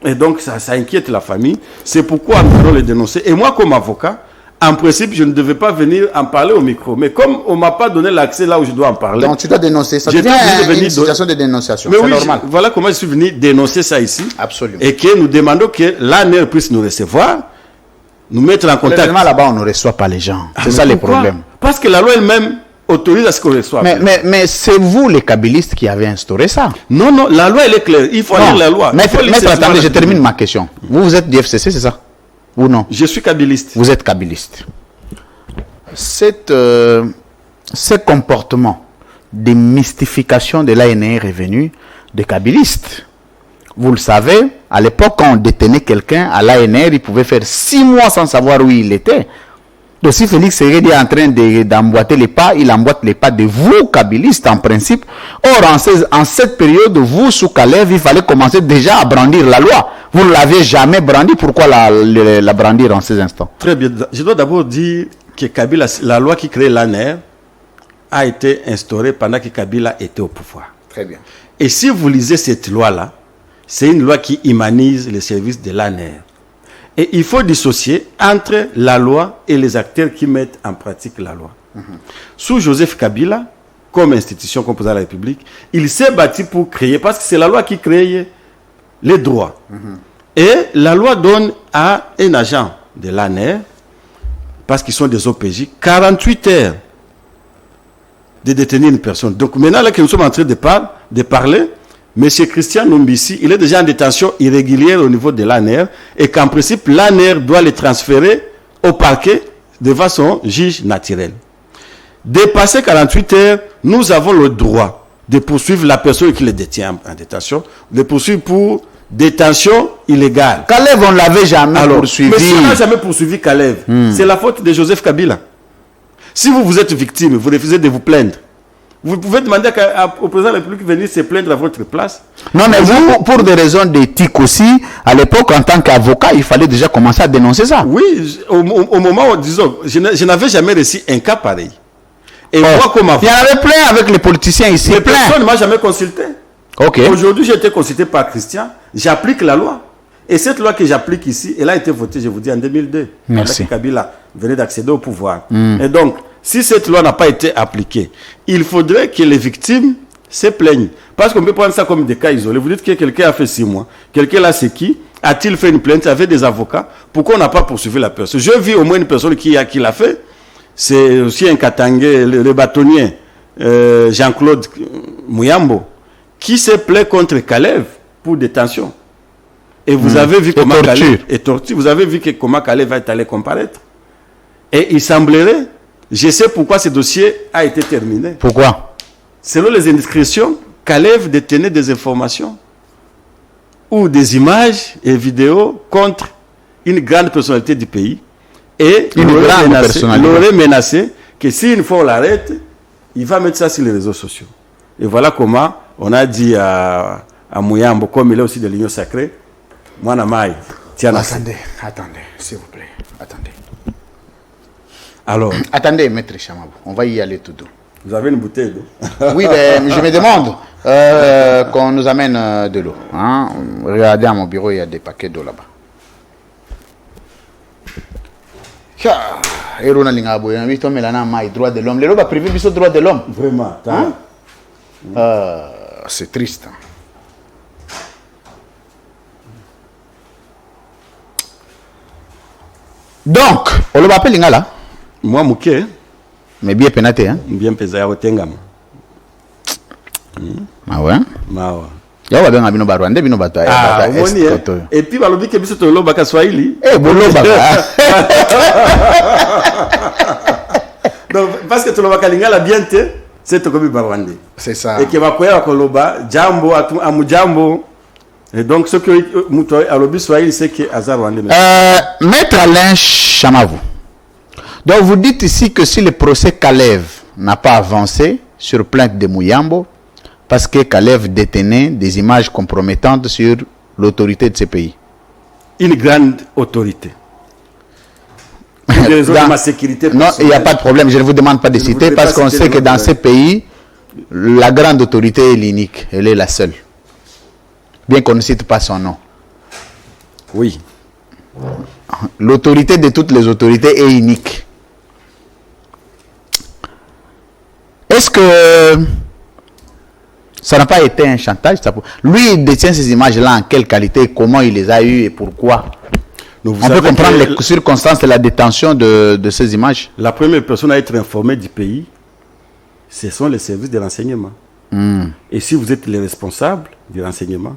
et donc ça inquiète la famille. C'est pourquoi nous allons le dénoncer. Et moi, comme avocat, en principe, je ne devais pas venir en parler au micro. Mais comme on ne m'a pas donné l'accès là où je dois en parler... Donc tu dois dénoncer. Ça devient une situation de dénonciation. Mais c'est oui, normal. Voilà comment je suis venu dénoncer ça ici. Absolument. Et que nous demandons que l'ANR puisse nous recevoir, nous mettre en contact. Normalement, là-bas, on ne reçoit pas les gens. C'est ça le problème. Parce que la loi elle-même autorise à ce qu'on reçoive. Mais c'est vous, les kabylistes, qui avez instauré ça. Non, la loi, elle est claire. Il faut lire la loi. Maître, attendez, je termine ma question. Vous êtes du FCC, c'est ça? Ou non? Je suis kabyliste. Vous êtes kabyliste. Ce comportement de mystification de l'ANR est venu des kabylistes. Vous le savez, à l'époque, quand on détenait quelqu'un à l'ANR, il pouvait faire 6 mois sans savoir où il était. Donc si Félix Tshisekedi est en train d'emboîter les pas, il emboîte les pas de vous, kabylistes, en principe. Or, en cette période, vous, sous Kalev, il fallait commencer déjà à brandir la loi. Vous ne l'aviez jamais brandi, pourquoi la brandir en ces instants? Très bien. Je dois d'abord dire que Kabila, la loi qui crée l'ANER a été instaurée pendant que Kabila était au pouvoir. Très bien. Et si vous lisez cette loi-là, c'est une loi qui humanise les services de l'ANER. Et il faut dissocier entre la loi et les acteurs qui mettent en pratique la loi. Sous Joseph Kabila, comme institution composée de la République, il s'est battu pour créer, parce que c'est la loi qui crée les droits. Et la loi donne à un agent de l'ANER, parce qu'ils sont des OPJ, 48 heures de détenir une personne. Donc maintenant là que nous sommes en train de parler, M. Christian Numbisi, il est déjà en détention irrégulière au niveau de l'ANER et qu'en principe, l'ANER doit le transférer au parquet devant son juge naturel. Dépassé 48 heures, nous avons le droit de poursuivre la personne qui le détient en détention, de poursuivre pour détention illégale. Kalev, on ne l'avait jamais poursuivi. Mais si on n'a jamais poursuivi Kalev, c'est la faute de Joseph Kabila. Si vous êtes victime, vous refusez de vous plaindre, vous pouvez demander au président de la République de venir se plaindre à votre place. Non, mais vous, pour des raisons d'éthique aussi, à l'époque, en tant qu'avocat, il fallait déjà commencer à dénoncer ça. Oui, au moment où, disons, je n'avais jamais reçu un cas pareil. Et moi, comme avocat, il y en avait plein avec les politiciens ici. mais personne ne m'a jamais consulté. Ok. Aujourd'hui, j'ai été consulté par Christian. J'applique la loi. Et cette loi que j'applique ici, elle a été votée, je vous dis, en 2002. Merci. Avec Kabila venait d'accéder au pouvoir. Et donc, si cette loi n'a pas été appliquée, il faudrait que les victimes se plaignent. Parce qu'on peut prendre ça comme des cas isolés. Vous dites que quelqu'un a fait 6 mois. Quelqu'un là, c'est qui? A-t-il fait une plainte avec des avocats? Pourquoi on n'a pas poursuivi la personne? Je vis au moins une personne qui l'a fait. C'est aussi un Katangé, le bâtonnier, Jean-Claude Mouyambo, qui s'est plaint contre Kalev pour détention. Et vous avez vu comment Kalev est torturé. Vous avez vu comment Kalev va être allé comparaître. Et il semblerait, je sais pourquoi ce dossier a été terminé. Pourquoi? Selon les indiscrétions, Kalev détenait des informations ou des images et vidéos contre une grande personnalité du pays. Et il aurait menacé que si une fois on l'arrête, il va mettre ça sur les réseaux sociaux. Et voilà comment on a dit à Mouyambo, comme il est aussi de l'Union sacrée, Mwanamai, tiens. Attendez, s'il vous plaît. Attendez. Alors. Attendez, maître Chamabou, on va y aller tout doux. Vous avez une bouteille d'eau? Oui, mais je me demande qu'on nous amène de l'eau. Hein? Regardez à mon bureau, il y a des paquets d'eau là-bas. Droit de l'homme. Les lois privé du droit de l'homme. Vraiment. Hein? C'est triste. Donc, on le appelle Lingala. Moi, Mouké. Mais bien pénaté, hein? Bien pesé à Otengam. Ah ouais? Mawa. Et puis, on dit que c'est un loba à Swahili. Eh, donc, parce que tu l'as Lingala bien te, c'est comme Barwande. C'est ça. Et que va quoi à Koloba, Jambo, Amujambo. Et donc, ce que Moutoy a l'objet Swahili, c'est que Azar Rwandais. Maître Alain Chamavou. Donc, vous dites ici que si le procès Kalev n'a pas avancé sur plainte de Mouyambo, parce que Kalev détenait des images compromettantes sur l'autorité de ce pays. Une grande autorité. Pour des raisons de ma sécurité. Non, il n'y a pas de problème. Je ne vous demande pas de citer parce qu'on sait que dans ces pays, la grande autorité est l'unique. Elle est la seule. Bien qu'on ne cite pas son nom. Oui. L'autorité de toutes les autorités est unique. Est-ce que ça n'a pas été un chantage? Lui, il détient ces images-là en quelle qualité? Comment il les a eues et pourquoi? On peut comprendre les circonstances de la détention de ces images. La première personne à être informée du pays, ce sont les services de renseignement. Et si vous êtes les responsables du renseignement,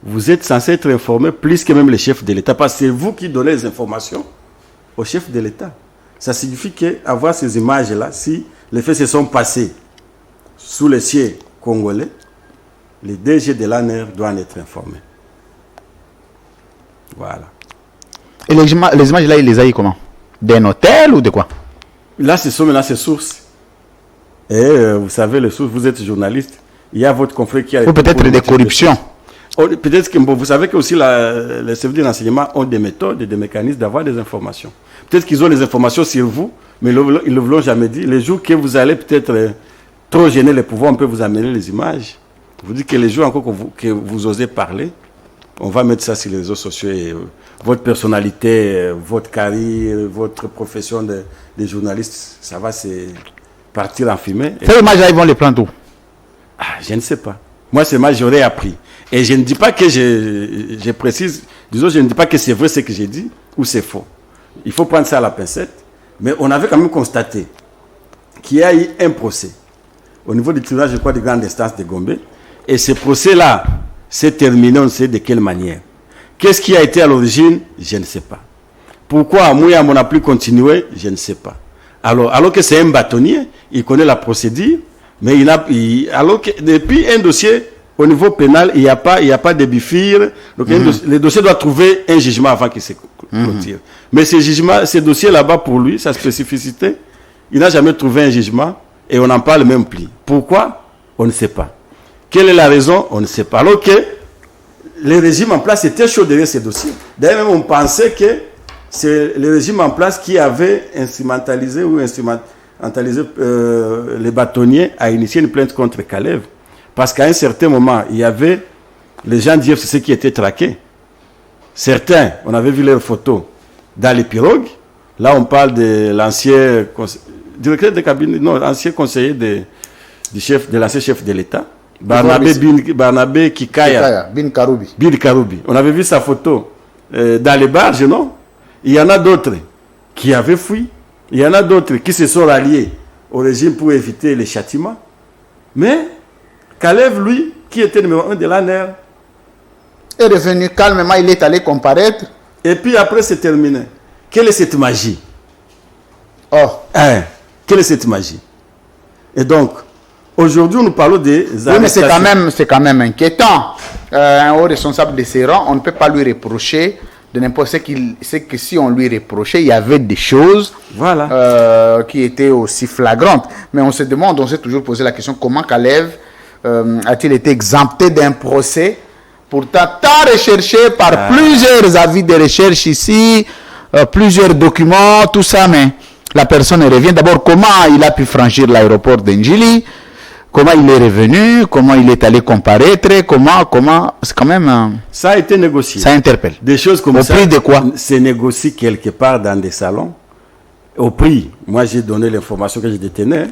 vous êtes censé être informé plus que même les chefs de l'État, parce que c'est vous qui donnez les informations aux chefs de l'État. Ça signifie qu'avoir ces images-là, si les faits se sont passés sous les cieux congolais, les DG de l'ANER doivent être informés. Voilà. Et les images-là, il les a eu comment? D'un hôtel ou de quoi? Là, ce sont maintenant ces sources. Et vous savez, les sources, vous êtes journaliste. Il y a votre confrère qui a... Ou peut-être des corruptions. Peut-être que vous savez que aussi les services de renseignement ont des méthodes et des mécanismes d'avoir des informations. Peut-être qu'ils ont des informations sur vous, mais ils ne le l'ont jamais dit. Les jours que vous allez peut-être trop gêner les pouvoirs, on peut vous amener les images. Vous dites que les jours encore que vous osez parler, on va mettre ça sur les réseaux sociaux. Et, votre personnalité, votre carrière, votre profession de journaliste, ça va se partir en fumée. Ces images-là, ils vont les prendre où? Je ne sais pas. Moi, c'est moi, j'aurais appris. Et je ne dis pas que je précise, disons, je ne dis pas que c'est vrai ce que j'ai dit ou c'est faux. Il faut prendre ça à la pincette. Mais on avait quand même constaté qu'il y a eu un procès au niveau du tribunal, je crois, de grande instance de Gombe. Et ce procès-là s'est terminé, on ne sait de quelle manière. Qu'est-ce qui a été à l'origine? Je ne sais pas. Pourquoi Mouyam n'a plus continué? Je ne sais pas. Alors que c'est un bâtonnier, il connaît la procédure, mais alors que depuis un dossier au niveau pénal, il n'y a pas de bifire. Donc le dossier doit trouver un jugement avant qu'il se clôture. Mais ce dossier là-bas, pour lui, sa spécificité, il n'a jamais trouvé un jugement et on n'en parle même plus. Pourquoi? On ne sait pas. Quelle est la raison? On ne sait pas. Alors que le régime en place était chaud derrière ces dossiers. D'ailleurs, même on pensait que c'est le régime en place qui avait instrumentalisé les bâtonniers à initier une plainte contre Kalev. Parce qu'à un certain moment, il y avait les gens d'IFCC qui étaient traqués. Certains, on avait vu leurs photos dans les pirogues. Là, on parle de l'ancien directeur de cabinet, non, ancien conseiller de l'ancien chef de l'État. Barnabé Kikaya. Bin Karoubi. Bin Karoubi. On avait vu sa photo dans les barges, non? Il y en a d'autres qui avaient fui. Il y en a d'autres qui se sont ralliés au régime pour éviter les châtiments. Mais Kalev, lui, qui était numéro 1 de l'ANR, est revenu calmement, il est allé comparaître. Et puis après, c'est terminé. Quelle est cette magie? Oh. Quelle est cette magie? Et donc, aujourd'hui, nous parlons des arrestations. Oui, mais c'est quand même inquiétant. Un haut responsable de ses rangs, on ne peut pas lui reprocher de n'importe ce c'est que si on lui reprochait, il y avait des choses qui étaient aussi flagrantes. Mais on s'est toujours posé la question, comment Kalev a-t-il été exempté d'un procès, pourtant tant recherché par plusieurs avis de recherche ici, plusieurs documents, tout ça, mais la personne revient. D'abord, comment il a pu franchir l'aéroport d'Njili, comment il est revenu, comment il est allé comparaître, comment, c'est quand même... ça a été négocié. Ça interpelle. Des choses comme ça. Au prix de quoi? C'est négocié quelque part dans des salons. Au prix, moi j'ai donné l'information que je détenais.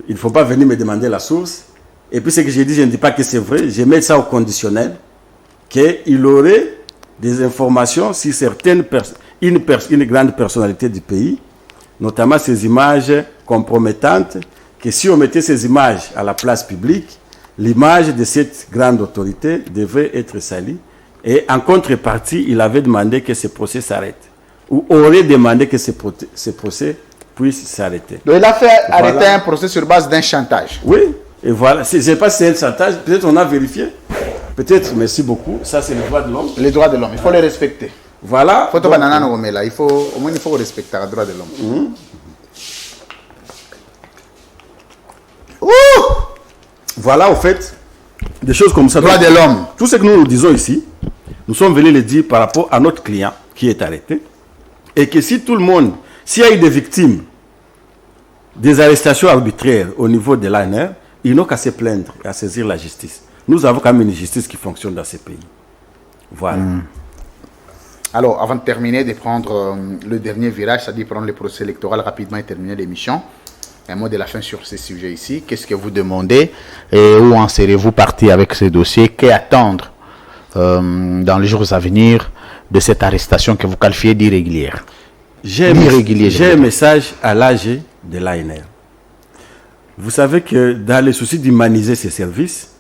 Il ne faut pas venir me demander la source. Et puis ce que j'ai dit, je ne dis pas que c'est vrai. Je mets ça au conditionnel. Qu'il aurait des informations sur certaines une grande personnalité du pays, notamment ces images compromettantes, que si on mettait ces images à la place publique, l'image de cette grande autorité devait être salie. Et en contrepartie, il avait demandé que ce procès s'arrête. Ou aurait demandé que ce procès puisse s'arrêter. Donc il a fait arrêter un procès sur base d'un chantage. Oui, et voilà. Je ne sais pas si c'est un chantage. Peut-être on a vérifié. Peut-être, merci beaucoup. Ça, c'est les droits de l'homme. Les droits de l'homme, il faut les respecter. Voilà. Au moins, il faut respecter les droits de l'homme. Voilà, au fait, des choses comme ça. Droits de l'homme. Tout ce que nous disons ici, nous sommes venus le dire par rapport à notre client qui est arrêté. Et que si tout le monde, s'il y a eu des victimes des arrestations arbitraires au niveau de l'ANR, ils n'ont qu'à se plaindre et à saisir la justice. Nous avons quand même une justice qui fonctionne dans ces pays. Voilà. Alors, avant de terminer, de prendre le dernier virage, c'est-à-dire prendre le procès électoral rapidement et terminer l'émission. Un mot de la fin sur ces sujets ici. Qu'est-ce que vous demandez et où en serez-vous parti avec ce dossier? Qu'attendre dans les jours à venir de cette arrestation que vous qualifiez d'irrégulière? J'ai un message à l'AG de l'ANR. Vous savez que dans le souci d'humaniser ces services,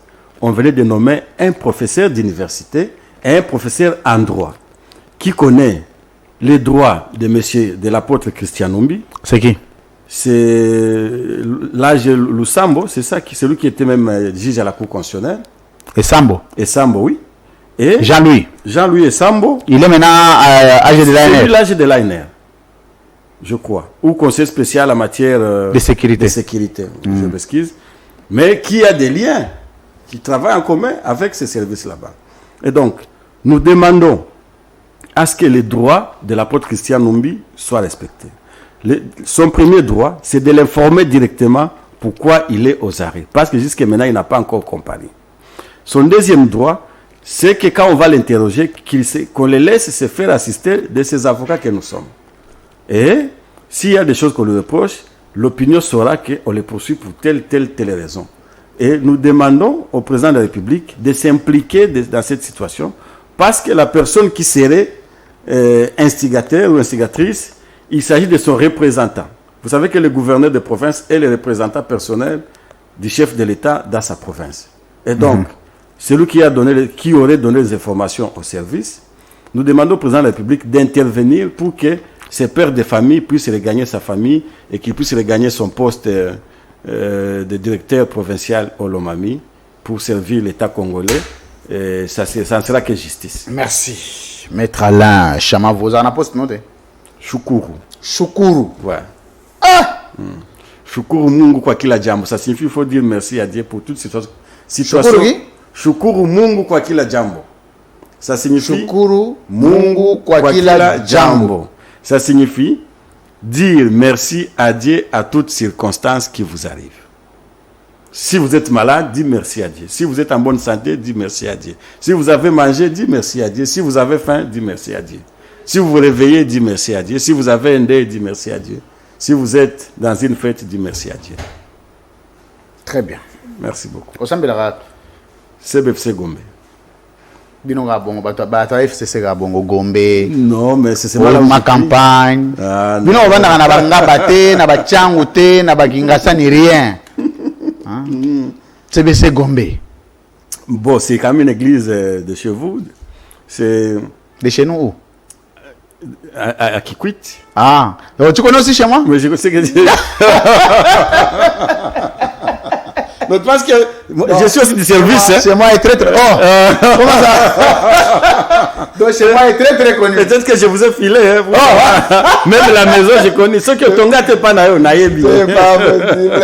on venait de nommer un professeur d'université et un professeur en droit qui connaît les droits de l'apôtre Christian Numbi. C'est qui? C'est l'AG Lusambo, c'est ça, c'est lui qui était même juge à la Cour constitutionnelle. Et Sambo, oui. Et Jean-Louis et Sambo. Il est maintenant AG de l'ANR. C'est lui l'AG de l'ANR. je crois, ou conseiller spécial en matière De sécurité. je m'excuse, mais qui a des liens, qui travaille en commun avec ces services là-bas. Et donc, nous demandons à ce que les droits de l'apôtre Christian Numbi soient respectés. Son premier droit, c'est de l'informer directement pourquoi il est aux arrêts. Parce que jusqu'à maintenant, il n'a pas encore comparé. Son deuxième droit, c'est que quand on va l'interroger, qu'on le laisse se faire assister de ces avocats que nous sommes. Et s'il y a des choses qu'on lui reproche, l'opinion saura qu'on les poursuit pour telle raison. Et nous demandons au président de la République de s'impliquer dans cette situation parce que la personne qui serait instigateur ou instigatrice, il s'agit de son représentant. Vous savez que le gouverneur de province est le représentant personnel du chef de l'État dans sa province. Et donc, celui qui aurait donné les informations au service, nous demandons au président de la République d'intervenir pour que ces pères de famille puissent regagner sa famille et qu'il puisse regagner son poste de directeur provincial au Lomami pour servir l'État congolais. Et ça ne sera que justice. Merci. Maître Alain Chama, vous en avez posté, non? Shukuru. Shukuru. Ouais. Shukuru Mungu kwa kila jambo. Ça signifie qu'il faut dire merci à Dieu pour toute situation. Shukuru Mungu kwa kila jambo. Ça signifie Shukuru Mungu kwa kila jambo. Ça signifie dire merci à Dieu à toutes circonstances qui vous arrivent. Si vous êtes malade, dites merci à Dieu. Si vous êtes en bonne santé, dites merci à Dieu. Si vous avez mangé, dites merci à Dieu. Si vous avez faim, dites merci à Dieu. Si vous vous réveillez, dites merci à Dieu. Si vous avez un deuil, dites merci à Dieu. Si vous êtes dans une fête, dites merci à Dieu. Très bien. Merci beaucoup. CBFC Gombe. Binonga bongo bata FCC Gabongo Gombe. Non, mais c'est pas ma campagne. Bino banda na banga bate na bachangu te na baginga ni rien. CBC Gombe. Bon, c'est quand même une église de chez vous. C'est de chez nous où? À Kikwit. Ah, donc tu connais aussi chez moi? Mais je sais que donc parce que je suis aussi du service. Chez moi est très très. Oh, comment ça? Donc chez moi est très très connu. Peut-être que je vous ai filé. Hein, même la maison, je connais. Ceux qui ont gâté pas naïe, c'est pas possible.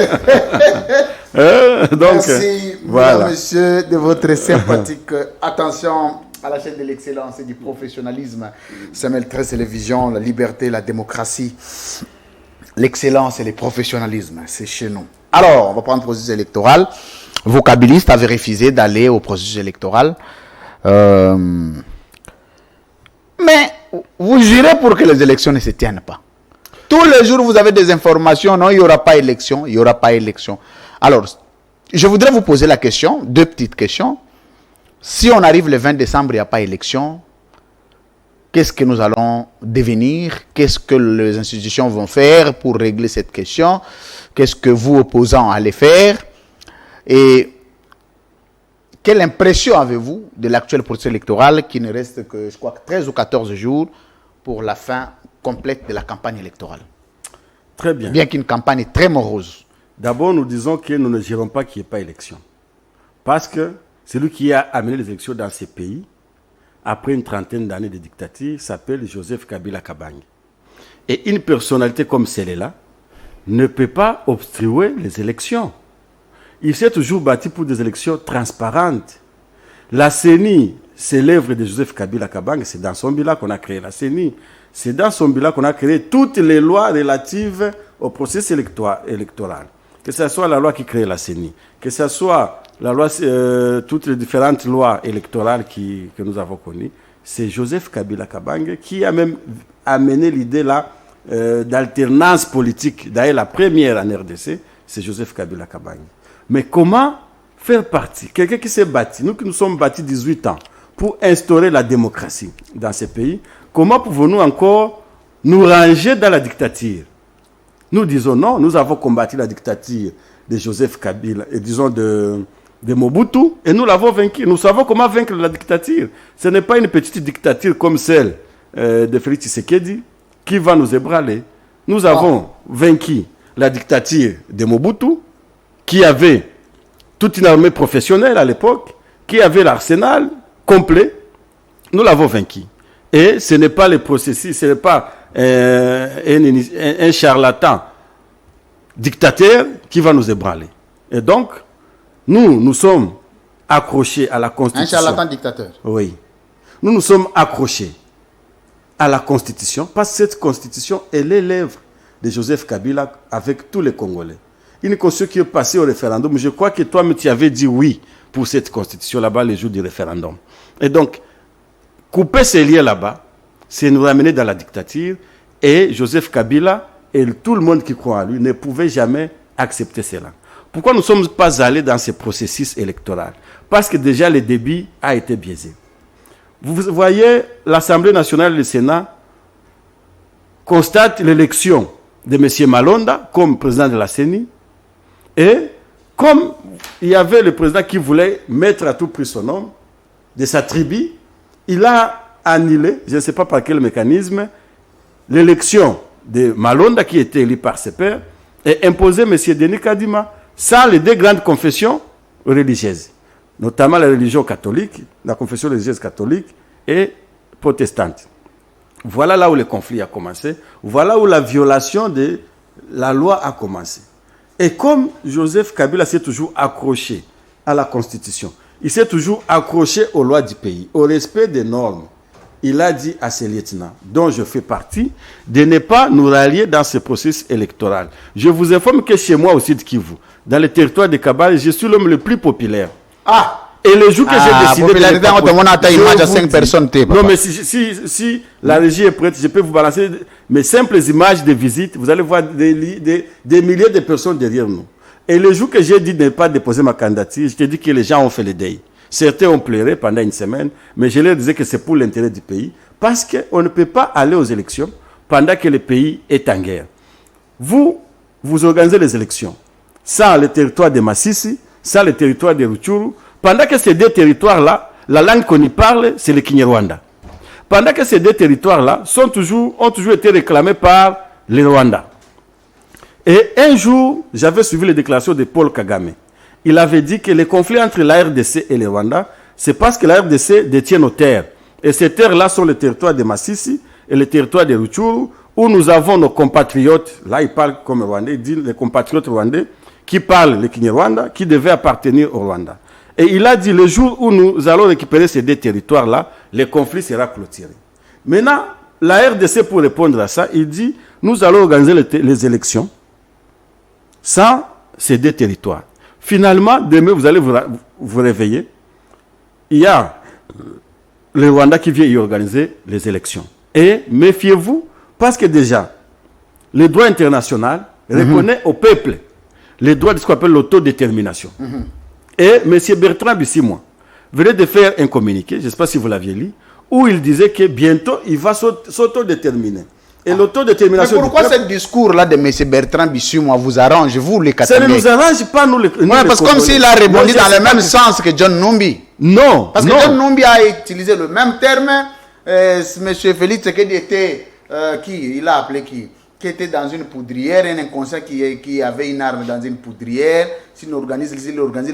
Donc, merci, voilà. Monsieur, de votre sympathique attention à la chaîne de l'excellence et du professionnalisme. Samuel 13 Télévision, la liberté, la démocratie, l'excellence et le professionnalisme, c'est chez nous. Alors, on va prendre le processus électoral. Vos kabylistes avaient refusé d'aller au processus électoral. Mais vous jurez pour que les élections ne se tiennent pas. Tous les jours, vous avez des informations. Non, il n'y aura pas élection. Il n'y aura pas élection. Alors, je voudrais vous poser la question, deux petites questions. Si on arrive le 20 décembre, il n'y a pas élection, qu'est-ce que nous allons devenir? Qu'est-ce que les institutions vont faire pour régler cette question? Qu'est-ce que vous, opposants, allez faire? Et quelle impression avez-vous de l'actuel processus électoral qui ne reste que, je crois, 13 ou 14 jours pour la fin complète de la campagne électorale? Très bien. Bien qu'une campagne très morose. D'abord, nous disons que nous ne gérons pas qu'il n'y ait pas élection. Parce que celui qui a amené les élections dans ces pays, après une trentaine d'années de dictature, s'appelle Joseph Kabila Kabange. Et une personnalité comme celle-là ne peut pas obstruer les élections. Il s'est toujours battu pour des élections transparentes. La CENI, c'est l'œuvre de Joseph Kabila Kabange, c'est dans son bilan qu'on a créé la CENI. C'est dans son bilan qu'on a créé toutes les lois relatives au processus électoral. Que ce soit la loi qui crée la CENI, que ce soit la loi, toutes les différentes lois électorales que nous avons connues, c'est Joseph Kabila Kabange qui a même amené l'idée là d'alternance politique. D'ailleurs, la première en RDC, c'est Joseph Kabila Kabange. Mais comment faire partie? Quelqu'un qui s'est bâti, nous qui nous sommes bâtis 18 ans pour instaurer la démocratie dans ces pays, comment pouvons-nous encore nous ranger dans la dictature? Nous disons non, nous avons combattu la dictature de Joseph Kabila, et disons de Mobutu, et nous l'avons vaincu. Nous savons comment vaincre la dictature. Ce n'est pas une petite dictature comme celle de Félix Tshisekedi qui va nous ébranler. Nous avons vaincu la dictature de Mobutu, qui avait toute une armée professionnelle à l'époque, qui avait l'arsenal complet. Nous l'avons vaincu. Et ce n'est pas le processus, ce n'est pas un charlatan dictateur qui va nous ébranler. Et donc, nous sommes accrochés à la Constitution. Un charlatan dictateur. Oui. Nous sommes accrochés à la Constitution parce que cette Constitution est l'élève de Joseph Kabila avec tous les Congolais. Une constitution qui est passée au référendum. Je crois que toi, tu avais dit oui pour cette constitution là-bas les jours du référendum. Et donc, couper ces liens là-bas, c'est nous ramener dans la dictature. Et Joseph Kabila et tout le monde qui croit en lui ne pouvaient jamais accepter cela. Pourquoi nous ne sommes pas allés dans ce processus électoral? Parce que déjà le débit a été biaisé. Vous voyez, l'Assemblée nationale et le Sénat constatent l'élection de M. Malonda comme président de la CENI. Et comme il y avait le président qui voulait mettre à tout prix son nom de sa tribu, il a annulé, je ne sais pas par quel mécanisme, l'élection de Malonda qui était élu par ses pairs et imposé M. Denis Kadima sans les deux grandes confessions religieuses, notamment la religion catholique, la confession religieuse catholique et protestante. Voilà là où le conflit a commencé, voilà où la violation de la loi a commencé. Et comme Joseph Kabila s'est toujours accroché à la Constitution, il s'est toujours accroché aux lois du pays, au respect des normes, il a dit à ses lieutenants, dont je fais partie, de ne pas nous rallier dans ce processus électoral. Je vous informe que chez moi, au Sud Kivu, dans le territoire de Kabale, je suis l'homme le plus populaire. Ah! Et le jour que j'ai décidé popularité, on demande à taille image à 5 personnes. Non, mais si la régie est prête, je peux vous balancer mes simples images de visite. Vous allez voir des milliers de personnes derrière nous. Et le jour que j'ai dit de ne pas déposer ma candidature, je te dis que les gens ont fait le deuil. Certains ont pleuré pendant une semaine, mais je leur disais que c'est pour l'intérêt du pays, parce qu'on ne peut pas aller aux élections pendant que le pays est en guerre. Vous organisez les élections sans le territoire de Massissi, sans le territoire de Rutshuru, pendant que ces deux territoires-là, la langue qu'on y parle, c'est le Kinyarwanda. Pendant que ces deux territoires-là ont toujours été réclamés par les Rwandais. Et un jour, j'avais suivi les déclarations de Paul Kagame. Il avait dit que le conflit entre la RDC et les Rwandais, c'est parce que la RDC détient nos terres. Et ces terres-là sont les territoires de Massissi et les territoires de Rutshuru, où nous avons nos compatriotes, là ils parlent comme Rwandais, ils disent les compatriotes rwandais, qui parlent le Kinyarwanda, qui devaient appartenir au Rwanda. Et il a dit, le jour où nous allons récupérer ces deux territoires-là, le conflit sera clôturé. Maintenant, la RDC, pour répondre à ça, il dit, nous allons organiser les élections sans ces deux territoires. Finalement, demain, vous allez vous réveiller. Il y a le Rwanda qui vient y organiser les élections. Et méfiez-vous, parce que déjà, le droit international reconnaît au peuple les droits de ce qu'on appelle l'autodétermination. Et M. Bertrand Bisimwa venait de faire un communiqué, je ne sais pas si vous l'aviez lu, où il disait que bientôt il va s'autodéterminer. Et l'autodétermination. Mais pourquoi ce discours-là de M. Bertrand Bisimwa vous arrange, vous les Ça ne nous arrange pas, nous les. Oui, parce que comme s'il a rebondi dans le même sens que John Numbi. Non. Parce que John Numbi a utilisé le même terme. M. Félix Tshisekedi était. Il a appelé qui était dans une poudrière, un inconscient qui avait une arme dans une poudrière. S'il organise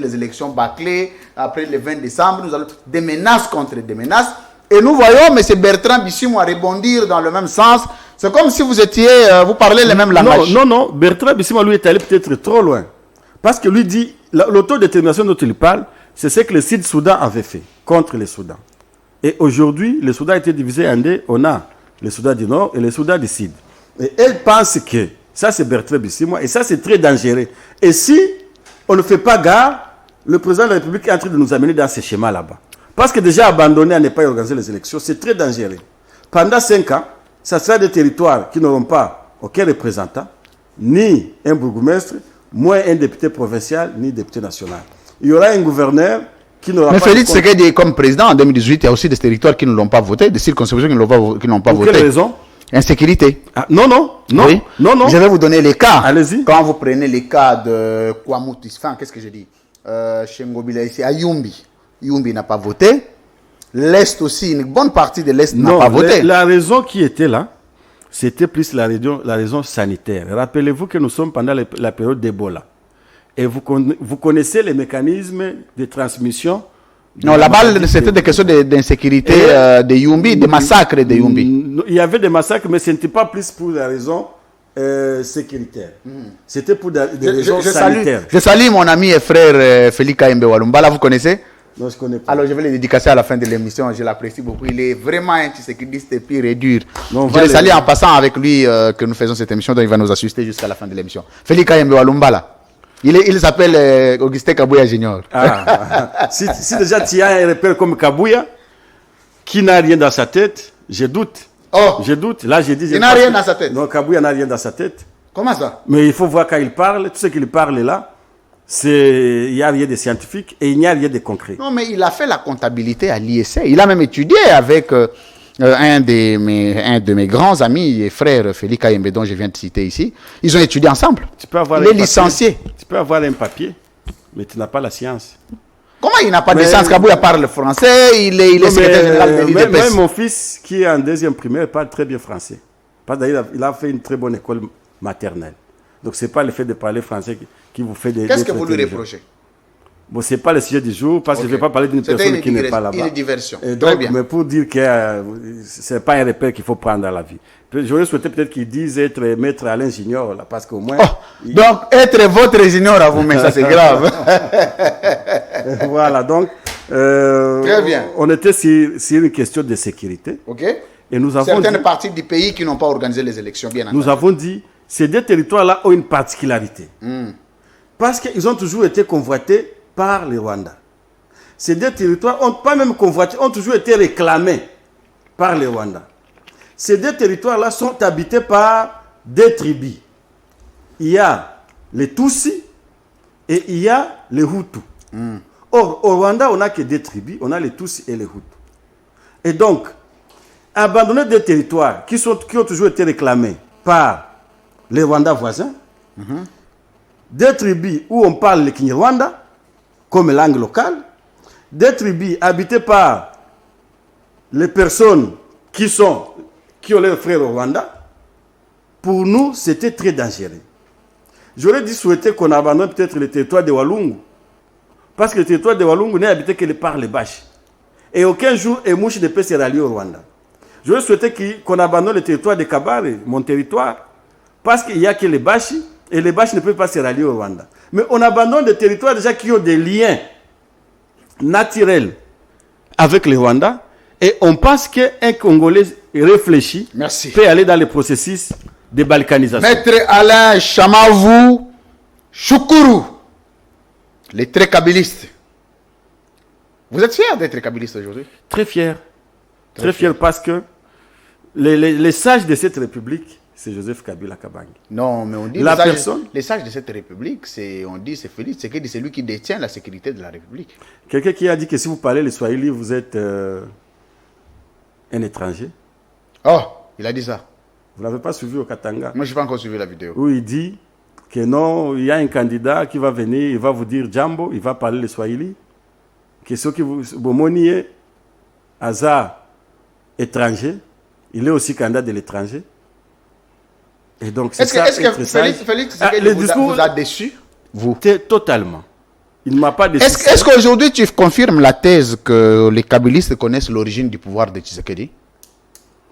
les élections bâclées après le 20 décembre, nous allons des menaces contre des menaces. Et nous voyons M. Bertrand Bisimwa rebondir dans le même sens. C'est comme si vous parlez le même langage. Non. Bertrand Bisimwa, lui, est allé peut-être trop loin. Parce que lui dit, l'autodétermination dont il parle, c'est ce que le Sud-Soudan avait fait contre le Soudan. Et aujourd'hui, le Soudan a été divisé en deux. On a le Soudan du Nord et le Soudan du Sud. Et elle pense que ça, c'est Bertrand Bisimwa, et ça, c'est très dangereux. Et si on ne fait pas gare, le président de la République est en train de nous amener dans ce schéma là-bas. Parce que déjà abandonné à ne pas organiser les élections, c'est très dangereux. Pendant 5 ans, ça sera des territoires qui n'auront pas aucun représentant, ni un bourgmestre, moins un député provincial, ni député national. Il y aura un gouverneur qui n'aura pas... Mais Félix Tshisekedi comme président en 2018, il y a aussi des territoires qui ne l'ont pas voté, des circonscriptions qui n'ont pas voté. Pour quelle raison? Insécurité. Ah, non. Oui. Non. Je vais vous donner les cas. Allez-y. Quand vous prenez les cas de Kwamoutis, qu'est-ce que je dis Chengobila ici, à Yumbi. Yumbi n'a pas voté. L'Est aussi, une bonne partie de l'Est n'a pas voté. La raison qui était là, c'était plus la raison sanitaire. Rappelez-vous que nous sommes pendant la période d'Ebola. Et vous connaissez les mécanismes de transmission Non, là-bas, c'était des questions d'insécurité de Yumbi, des massacres de Yumbi. Il y avait des massacres, mais ce n'était pas plus pour des raisons sécuritaires. C'était pour des raisons sanitaires. Je salue mon ami et frère Félix Kaimbe Walumbala, vous connaissez? Non, je ne connais pas. Alors, je vais le dédicacer à la fin de l'émission. Je l'apprécie beaucoup. Il est vraiment antisécurité pur et dur. Non, je le salue en passant avec lui que nous faisons cette émission. Donc, il va nous assister jusqu'à la fin de l'émission. Félix Kaimbe Walumbala. Il s'appelle Augustin Kabouya Junior. Si déjà tu as un repère comme Kabouya, qui n'a rien dans sa tête, je doute. Oh. Je doute. Là, j'ai dit. Il n'a rien dans sa tête. Non, Kabouya n'a rien dans sa tête. Comment ça? Mais il faut voir quand il parle. Tout ce qu'il parle là, il n'y a rien de scientifique et il n'y a rien de concret. Non, mais il a fait la comptabilité à l'ISA. Il a même étudié avec un de mes grands amis et frères, Félix Kaimbe, dont je viens de citer ici. Ils ont étudié ensemble. Il est licencié. Tu peux avoir un papier, mais tu n'as pas la science. Comment il n'a pas de science? Kabouya parle français, il est secrétaire général de l'IDPS. Même mon fils, qui est en deuxième primaire, parle très bien français. Il a fait une très bonne école maternelle. Donc, ce n'est pas le fait de parler français qui vous fait des... Qu'est-ce que vous lui reprochez? Bon, ce n'est pas le sujet du jour, parce que je ne vais pas parler d'une personne qui n'est pas là-bas. Une diversion. Et donc, mais pour dire que ce n'est pas un repère qu'il faut prendre dans la vie. J'aurais souhaité peut-être qu'ils disent être maître Alain Junior, là, parce qu'au moins... Donc, être votre junior à vous-même, ça c'est grave. Voilà, donc... Très bien. On était sur une question de sécurité. OK. Et nous avons certaines parties du pays qui n'ont pas organisé les élections, bien entendu. Nous avons dit, ces deux territoires-là ont une particularité. Parce qu'ils ont toujours été convoités par les Rwandais. Ces deux territoires ont pas même convoité, ont toujours été réclamés par les Rwandais. Ces deux territoires-là sont habités par deux tribus. Il y a les Tutsis et il y a les Hutus. Or, au Rwanda, on n'a que deux tribus, on a les Tutsis et les Hutus. Et donc, abandonner des territoires qui ont toujours été réclamés par les Rwandais voisins, des tribus où on parle le Kinyarwanda comme langue locale, des tribus habitées par les personnes qui ont leurs frères au Rwanda, pour nous, c'était très dangereux. J'aurais dit souhaiter qu'on abandonne peut-être le territoire de Walungu, parce que le territoire de Walungu n'est habité que par les Bâches. Et aucun jour, un mouche ne peut se rallier au Rwanda. J'aurais souhaité qu'on abandonne le territoire de Kabare, mon territoire, parce qu'il n'y a que les Bâches, et les Bâches ne peuvent pas se rallier au Rwanda. Mais on abandonne des territoires déjà qui ont des liens naturels avec le Rwanda, et on pense qu'un Congolais réfléchi peut aller dans le processus de balkanisation. Maître Alain Chamavou Choukuru, les très kabylistes. Vous êtes fier d'être kabbyliste aujourd'hui? Très fier. Très fier parce que les sages de cette république, c'est Joseph Kabila Kabange. Non, mais on dit les sages de cette république, on dit c'est Félix, c'est celui qui détient la sécurité de la république. Quelqu'un qui a dit que si vous parlez le Swahili, vous êtes un étranger. Oh, il a dit ça. Vous ne l'avez pas suivi au Katanga? Moi, je n'ai pas encore suivi la vidéo. Où il dit que non, il y a un candidat qui va venir, il va vous dire Jambo, il va parler le Swahili. Que ceux qui vous bomoniez, hasard étranger, il est aussi candidat de l'étranger. Et donc, c'est ça. Est-ce que Félix vous a déçu? Vous? Totalement. Il ne m'a pas déçu. Est-ce qu'aujourd'hui, tu confirmes la thèse que les kabylistes connaissent l'origine du pouvoir de Tshisekedi?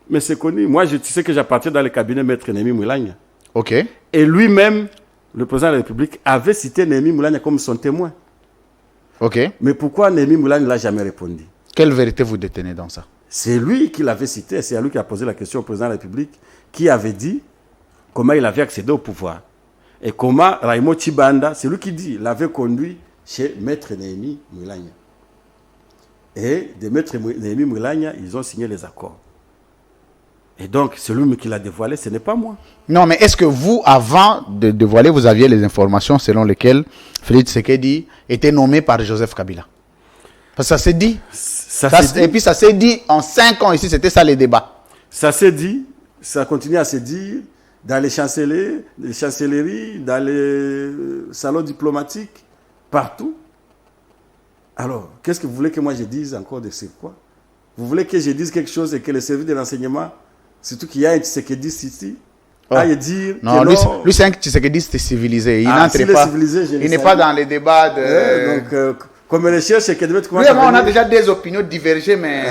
Mais c'est connu. Moi, tu sais que j'appartiens dans le cabinet Maître Némi Moulania. OK. Et lui-même, le président de la République, avait cité Némi Moulania comme son témoin. OK. Mais pourquoi Némi Moulania ne l'a jamais répondu? Quelle vérité vous détenez dans ça? C'est lui qui l'avait cité, c'est à lui qui a posé la question au président de la République, qui avait dit comment il avait accédé au pouvoir. Et comment Raymond Chibanda, c'est lui qui dit, l'avait conduit chez Maître Némi Moulania. Et de Maître Némi Moulania, ils ont signé les accords. Et donc, celui qui l'a dévoilé, ce n'est pas moi. Non, mais est-ce que vous, avant de dévoiler, vous aviez les informations selon lesquelles Félix Tshisekedi était nommé par Joseph Kabila? Parce que ça s'est dit. Et puis ça s'est dit en 5 ans ici, c'était ça les débats. Ça s'est dit, ça continue à se dire dans les chancelleries, dans les salons diplomatiques, partout. Alors, qu'est-ce que vous voulez que moi je dise encore de c'est quoi? Vous voulez que je dise quelque chose et que le service de renseignement, surtout qu'il y a un Tshisekedi ici, aille dire non, lui c'est un Tshisekedi civilisé. Il n'entre pas. Il n'est pas dans les débats de... donc, Comme les chercheurs qui devaient Lui et moi, on a déjà des opinions divergées, mais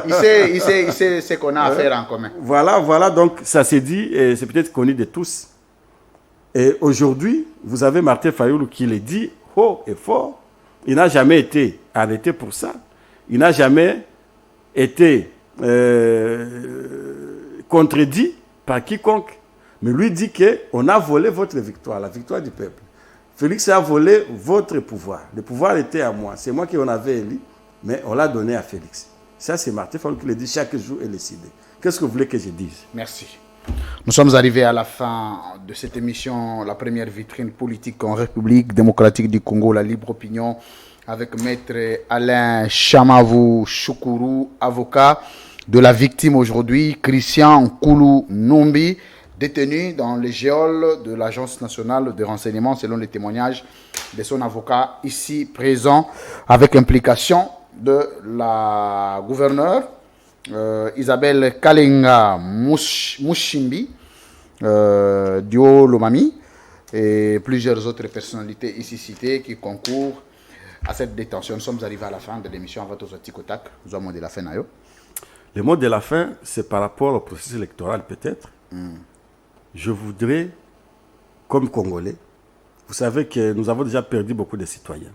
il sait ce qu'on a à faire en commun. Voilà, donc ça s'est dit, et c'est peut-être connu de tous. Et aujourd'hui, vous avez Martin Fayoulou qui le dit haut et fort. Il n'a jamais été arrêté pour ça. Il n'a jamais été contredit par quiconque. Mais lui dit qu'on a volé votre victoire, la victoire du peuple. Félix a volé votre pouvoir. Le pouvoir était à moi. C'est moi qui en avais élu, mais on l'a donné à Félix. Ça, c'est Martin Fayoulou qui le dit chaque jour et décidé. Qu'est-ce que vous voulez que je dise? Merci. Nous sommes arrivés à la fin de cette émission, la première vitrine politique en République démocratique du Congo, la libre opinion, avec Maître Alain Chamavou Choukourou, avocat de la victime aujourd'hui, Christian Nkulu Numbi, détenu dans les geôles de l'Agence nationale de renseignement, selon les témoignages de son avocat ici présent, avec implication de la gouverneure Isabelle Kalenga Mushimbi du Haut-Lomami et plusieurs autres personnalités ici citées qui concourent à cette détention. Nous sommes arrivés à la fin de l'émission. Avant tout, Tikotak, nous avons mot de la fin. Le mot de la fin, c'est par rapport au processus électoral peut-être. Je voudrais, comme Congolais, vous savez que nous avons déjà perdu beaucoup de citoyens.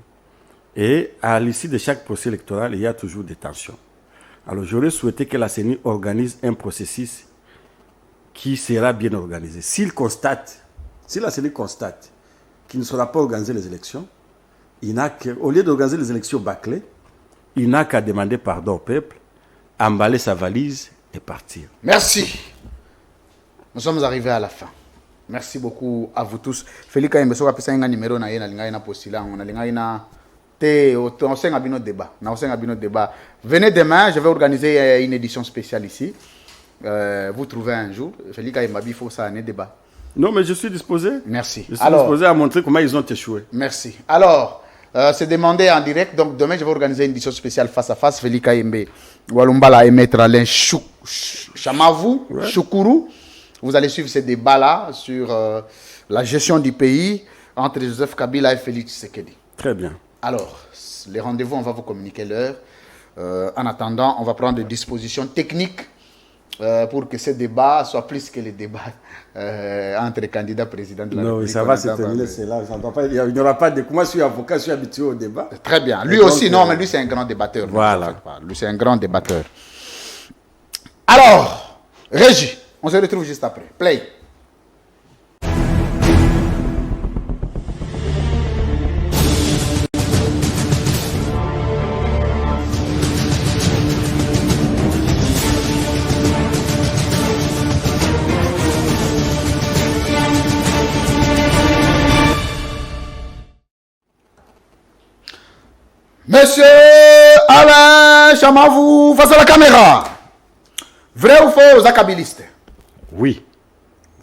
Et à l'issue de chaque processus électoral, il y a toujours des tensions. Alors j'aurais souhaité que la CENI organise un processus qui sera bien organisé. Si la CENI constate qu'il ne sera pas organisé les élections, au lieu d'organiser les élections bâclées, il n'a qu'à demander pardon au peuple, emballer sa valise et partir. Merci. Nous sommes arrivés à la fin. Merci beaucoup à vous tous. Félix Imbeso a passé un numéro na yena postila on a na on s'est un débat. Venez demain, je vais organiser une édition spéciale ici. Vous trouvez un jour. Félix Imbeso, il faut ça un débat. Non, mais je suis disposé. Merci. Je suis disposé à montrer comment ils ont échoué. Merci. Alors, c'est demandé en direct. Donc, demain, je vais organiser une édition spéciale face à face. Félix Imbeso, Walumbala et Maître Alain Chamavou, Choukourou. Vous allez suivre ces débats-là sur la gestion du pays entre Joseph Kabila et Félix Tshisekedi. Très bien. Alors, les rendez-vous, on va vous communiquer l'heure. En attendant, on va prendre des dispositions techniques pour que ce débat soit plus que les débats entre les candidats présidents de la République. Non, ça va se terminer, c'est là. Il n'y aura pas de... Moi, je suis avocat, je suis habitué au débat. Très bien. Lui aussi, non, mais lui, c'est un grand débatteur. Voilà. Lui, c'est un grand débatteur. Alors, Régie, on se retrouve juste après. Play. Monsieur Alain Chamavou, face à la caméra. Vrai ou faux, Zakabiliste? Oui.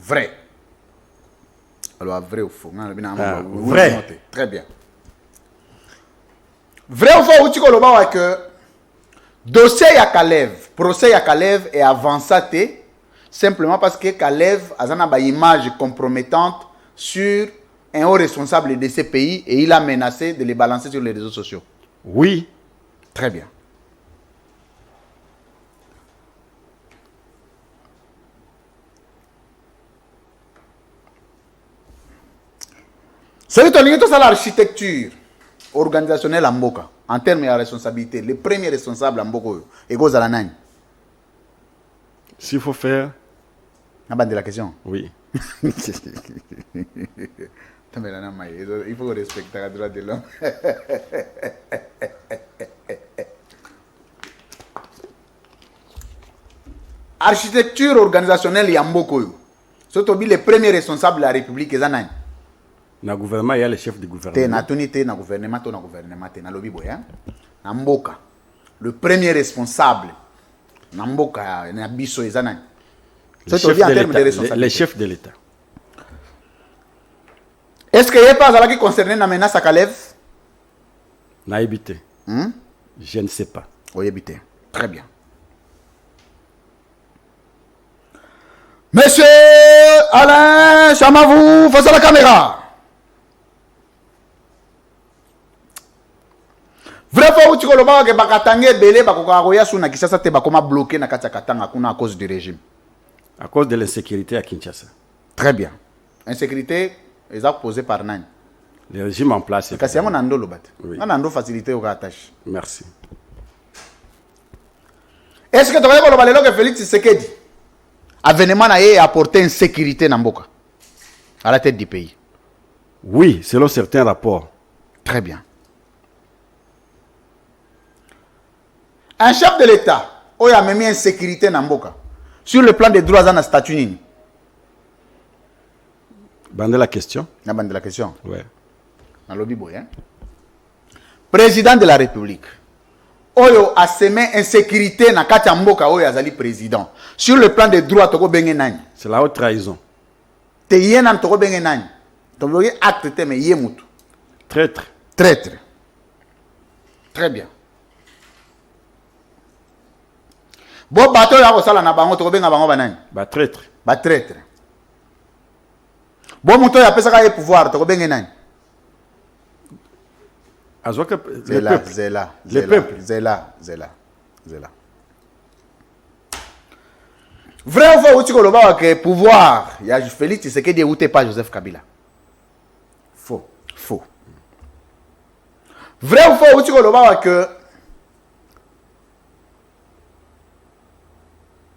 Vrai. Alors, vrai ou faux? Vrai. Très bien. Vrai ou faux, Uchiko Loba, que dossier à Kalev, procès à Kalev est avancé simplement parce que Kalev a une image compromettante sur un haut responsable de ces pays et il a menacé de les balancer sur les réseaux sociaux. Oui. Très bien. C'est l'architecture organisationnelle en Mboka, en termes de responsabilité. Le premier responsable en Mboka, c'est Gozalanaï. S'il faut faire... De la question. Oui. Il faut respecter le droit de l'homme. Architecture organisationnelle Yambokoyo. C'est le premier responsable de la République. Dans le gouvernement, il y a le chef du gouvernement. Le premier responsable. Le chef de l'État. Est-ce qu'il n'y a pas qui concerné la menace à Kalev? N'a habité. Je ne sais pas. Oui, habité. Très bien. Monsieur Alain Chamavou, face à la caméra. Vrai fois uti koloba ke bakatanga belé bakoka koya suna Kinshasa te bakoma bloqué na kati ya Katanga kuna à cause du régime. À cause de l'insécurité à Kinshasa. Très bien. Insécurité est posée par nani? Le régime en place. Kasi yango nando lobat. Oui. Nando facilité au attache. Merci. Est-ce que tu vas dire que Félix Tshisekedi avènement a apporté une sécurité dans Mboka à la tête du pays? Oui, selon certains rapports. Très bien. Un chef de l'État, il a même mis une sécurité dans Mboka. Sur le plan des droits dans la statut nini? Bandez la question. Na bande la question. Ouais. Dans lobby boy, hein? Président de la République. Oyo a semé insécurité na kati ya mboka oyo azali président. Sur le plan des droits toko benge nani? C'est la haute trahison. Te yena toko benge nani? Toko acte te me yemutu. Traître. Traître. Très bien. Bon bateau ya ko sala na bango toko benga bango banani? Bah traître. Ba traître. Bon moto ya pesa ka pouvoir toko benge nani? Zela. Vrai ou faux, où tu as que pouvoir, il y a Félix Tshisekedi ou pas Joseph Kabila? Faux. Faux. Vrai ou faux, où tu as que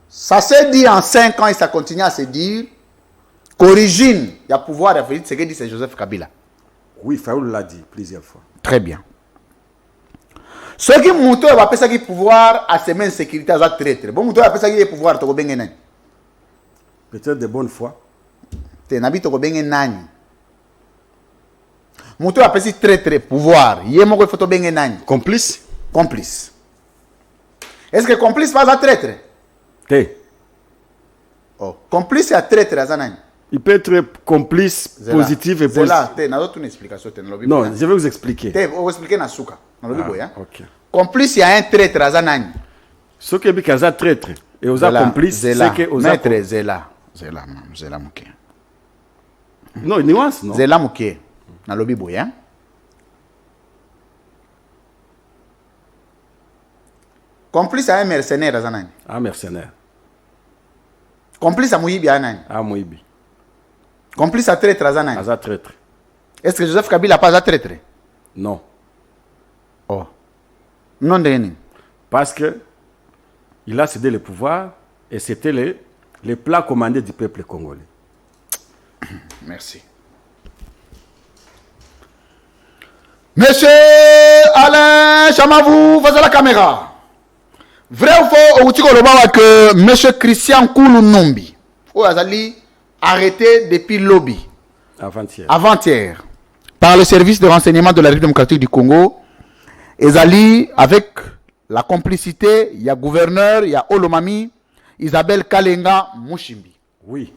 ça s'est dit en 5 ans et ça continue à se dire qu'origine, il y a pouvoir de Félix Tshisekedi, c'est Joseph Kabila. Oui, Faoul l'a dit plusieurs fois. Très bien. Ceux qui montent, ils vont penser qu'ils pouvoir à semer sécurité à traître. Bon, montent, ils vont penser qu'ils pouvoir te rebenga nani. Peut-être de bonne foi. Te nabi te rebenga nani. Montent, ils vont penser traître pouvoir. Yemo ko faut benga nani. Complice. Complice. Est-ce que complice pas à traître? T. Oh, complice à traître à nani. Il peut être complice positif et positif. Là, tu as une explication. Non, je vais vous expliquer. Tu vas expliquer dans Souka. Ok. Complice, il y a un traître à Zanani. Ce qui est bien un traître et aux complices, c'est que aux maître Zela Mouké. Non, une nuance, non. Zela Mouké. Dans le lobby, hein? Complice à un mercenaire à Zanani. Un mercenaire. Complice à Mouibi à Nani. À Mouibi. Complice à traître à Zanani. À traître. Est-ce que Joseph Kabila n'a pas à traître? Non. Oh. Non, de parce que il a cédé le pouvoir et c'était les plats commandés du peuple congolais. Merci. Monsieur Alain Chamavou, face à la caméra. Vrai ou faux, au que monsieur Christian Koulou Numbi, ou Azali, arrêté depuis lobby. Avant-hier. Avant-hier. Par le service de renseignement de la République démocratique du Congo. Ezali, avec la complicité, il y a gouverneur, il y a Olomami, Isabelle Kalenga Mouchimbi. Oui.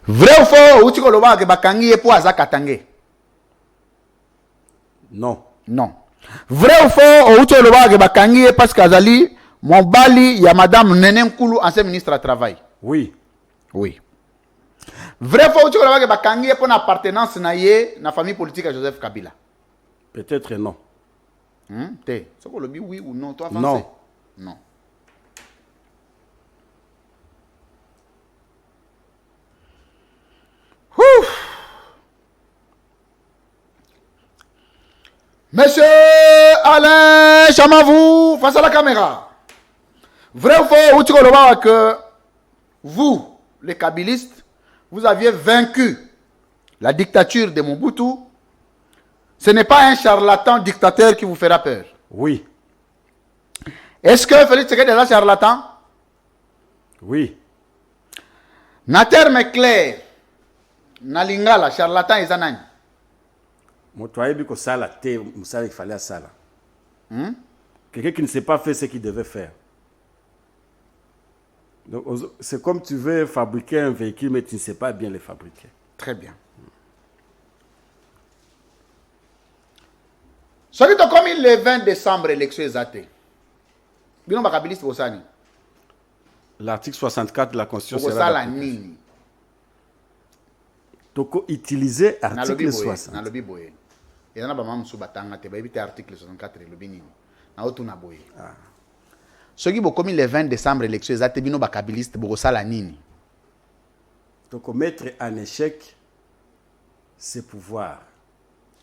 Vrai ou faux, Outiko Loba ke bakangi e po azakatangé? Non. Non. Vrai ou faux, Outiko Loba ke bakangi e parce qu'Azali, mon bali, il y a madame Nene Nkulu, ancien ministre du Travail. Oui. Oui. Vrai ou faux, Outiko Loba ke bakangi e pour l'appartenance na ye, na famille politique à Joseph Kabila? Peut-être non. T'es, c'est quoi le dit oui ou non? Toi, avancé? Non. Non. Ouf. Monsieur Alain Chamavou, face à la caméra. Vrai ou faux, tu vois que vous, les kabylistes, vous aviez vaincu la dictature de Mobutu. Ce n'est pas un charlatan dictateur qui vous fera peur. Oui. Est-ce que Félix Tshisekedi est un charlatan? Oui. Na terme clair, na lingala, charlatan est un il fallait ça. Quelqu'un qui ne sait pas faire ce qu'il devait faire. Donc, c'est comme tu veux fabriquer un véhicule, mais tu ne sais pas bien le fabriquer. Très bien. Celui qui comme le 20 décembre, l'élection est zatée. Bino bakabiliste osani. L'article 64 de la Constitution sera la nini. Donc, utiliser l'article 60. Na lobi boye. Et on a pas même sous batanga te ba article 64 le bini. Na otuna boye. Ce qui beaucoup le 20 décembre élection ezate bino ba kabiliste boko sala nini. Donc mettre en échec ses pouvoirs.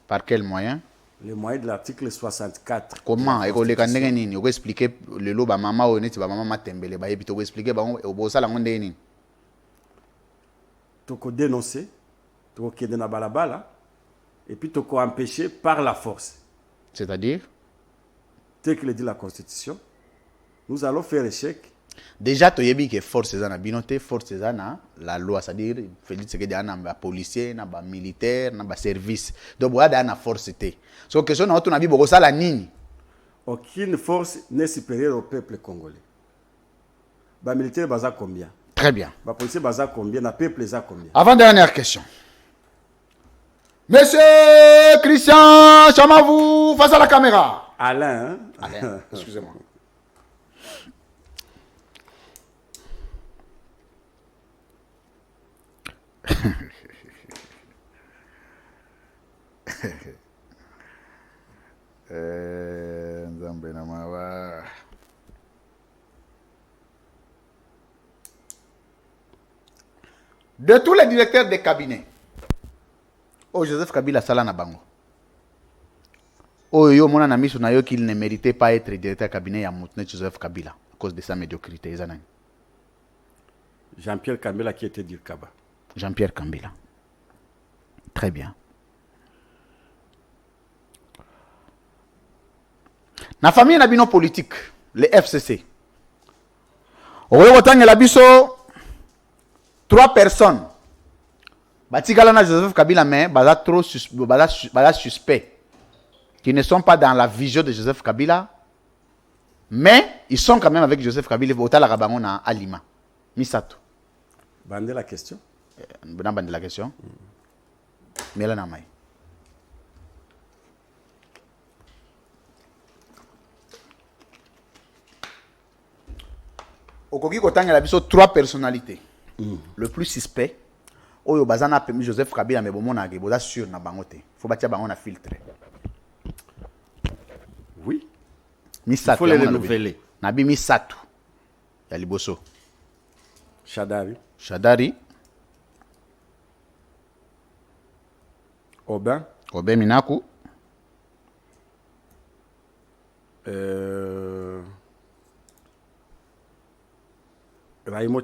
Par quel moyen? Les moyens de l'article 64. Comment? Et qu'on les connaît nini? On expliquer le lo ba mama o neti ba mama matembele ba yebi to expliquer ba bo sala ngonde nini. Toko dénoncer, toko kende na balabala et puis toko empêcher par la force. C'est-à-dire? Tel que le dit la Constitution, nous allons faire échec. Déjà, tu as dit que force est binoté, force est la loi, c'est-à-dire Félix Tshisekedi a un policier, un militaire, un service. Donc, il y a une force. Donc, question na on a dit beaucoup ça la nini. Aucune force n'est supérieure au peuple congolais. Les militaires baza combien? Très bien. Les policiers baza combien? Le peuple baza combien? Avant-dernière question. Monsieur Christian Chamavou, face à la caméra. Alain, hein? Alain, excusez-moi. De tous les directeurs des cabinets, oh Joseph Kabila sala na bango. Oh yo mona na miso na yo qu'il ne méritait pas être directeur de cabinet ya Moutnet Joseph Kabila à cause de sa médiocrité. Jean-Pierre Kabila qui était Dirkaba. Jean-Pierre Kabila. Très bien. Na famille na bino politique, le FCC. Oyo botangela biso 3 personnes. Batikala na Joseph Kabila mais baza trop suspect qui ne sont pas dans la vision de Joseph Kabila mais ils sont quand même avec Joseph Kabila botala rabango na Alima. Misato. Bandez la question. Bande la question. Mais là, namai. Okoki kotanga la biso 3 personnalités. Le plus suspect, oyo bazana permis Joseph Kabila mais bomona ke boza sûr na bangote. Faut batia bango na filtre. Oui. Misato. Il faut les renouveler. Nabi Misato. Ya liboso. Shadari. Aubin Minaku. Raymond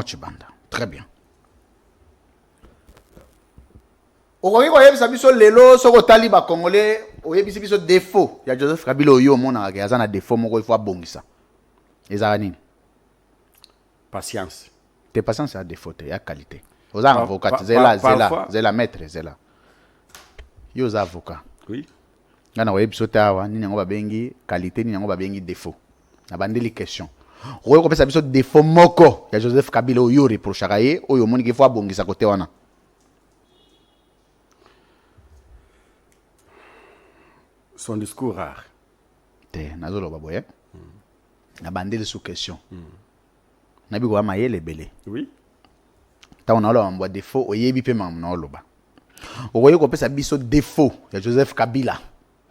Chibanda. Très bien. Okoki koyebisa biso lelo soko tali ba congolais oyebisi biso défaut ya Joseph Kabila oyo mona ke azana défaut moko il faut abongisa. Ezala nini? Patience. Tes patience a défaut te ya qualité. Oza avocat zela maître zela. Yo za avocat. Oui. Ngana oyebiso tawa nini ngo babengi qualité nini ngo babengi défaut. Na bandeli question. Oyo ko pesa biso défaut moko ya Joseph Kabila oyo reprochaka ye oyo moni ke faut abongisa côté wana. Son discours rare. Te nazolo baboye. Na bandeli sous question. Na biko ama yele belé. Oui. Ta on a lo mbo défaut oyebi pe mam na oloba. Oyo ko pesa biso défaut ya Joseph Kabila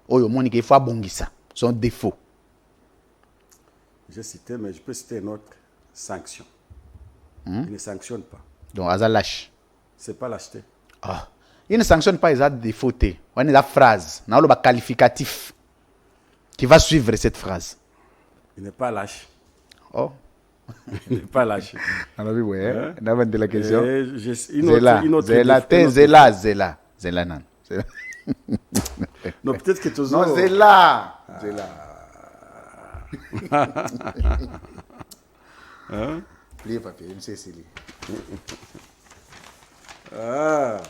oyo moni ke faut abongisa son défaut. J'ai cité, mais je peux citer une autre sanction. Il ne sanctionne pas. Donc, Aza lâche. Ce n'est pas lâcheté. Ah. Il ne sanctionne pas les défauts. On a la phrase, on a le qualificatif qui va suivre cette phrase. Il n'est pas lâche. Oh. Il n'est pas lâche. On a vu, oui. On a vendu la question. Zela. Non, peut-être que tu as... Non, Zela. Hein? Pliez papier, M. Cécile. Ah.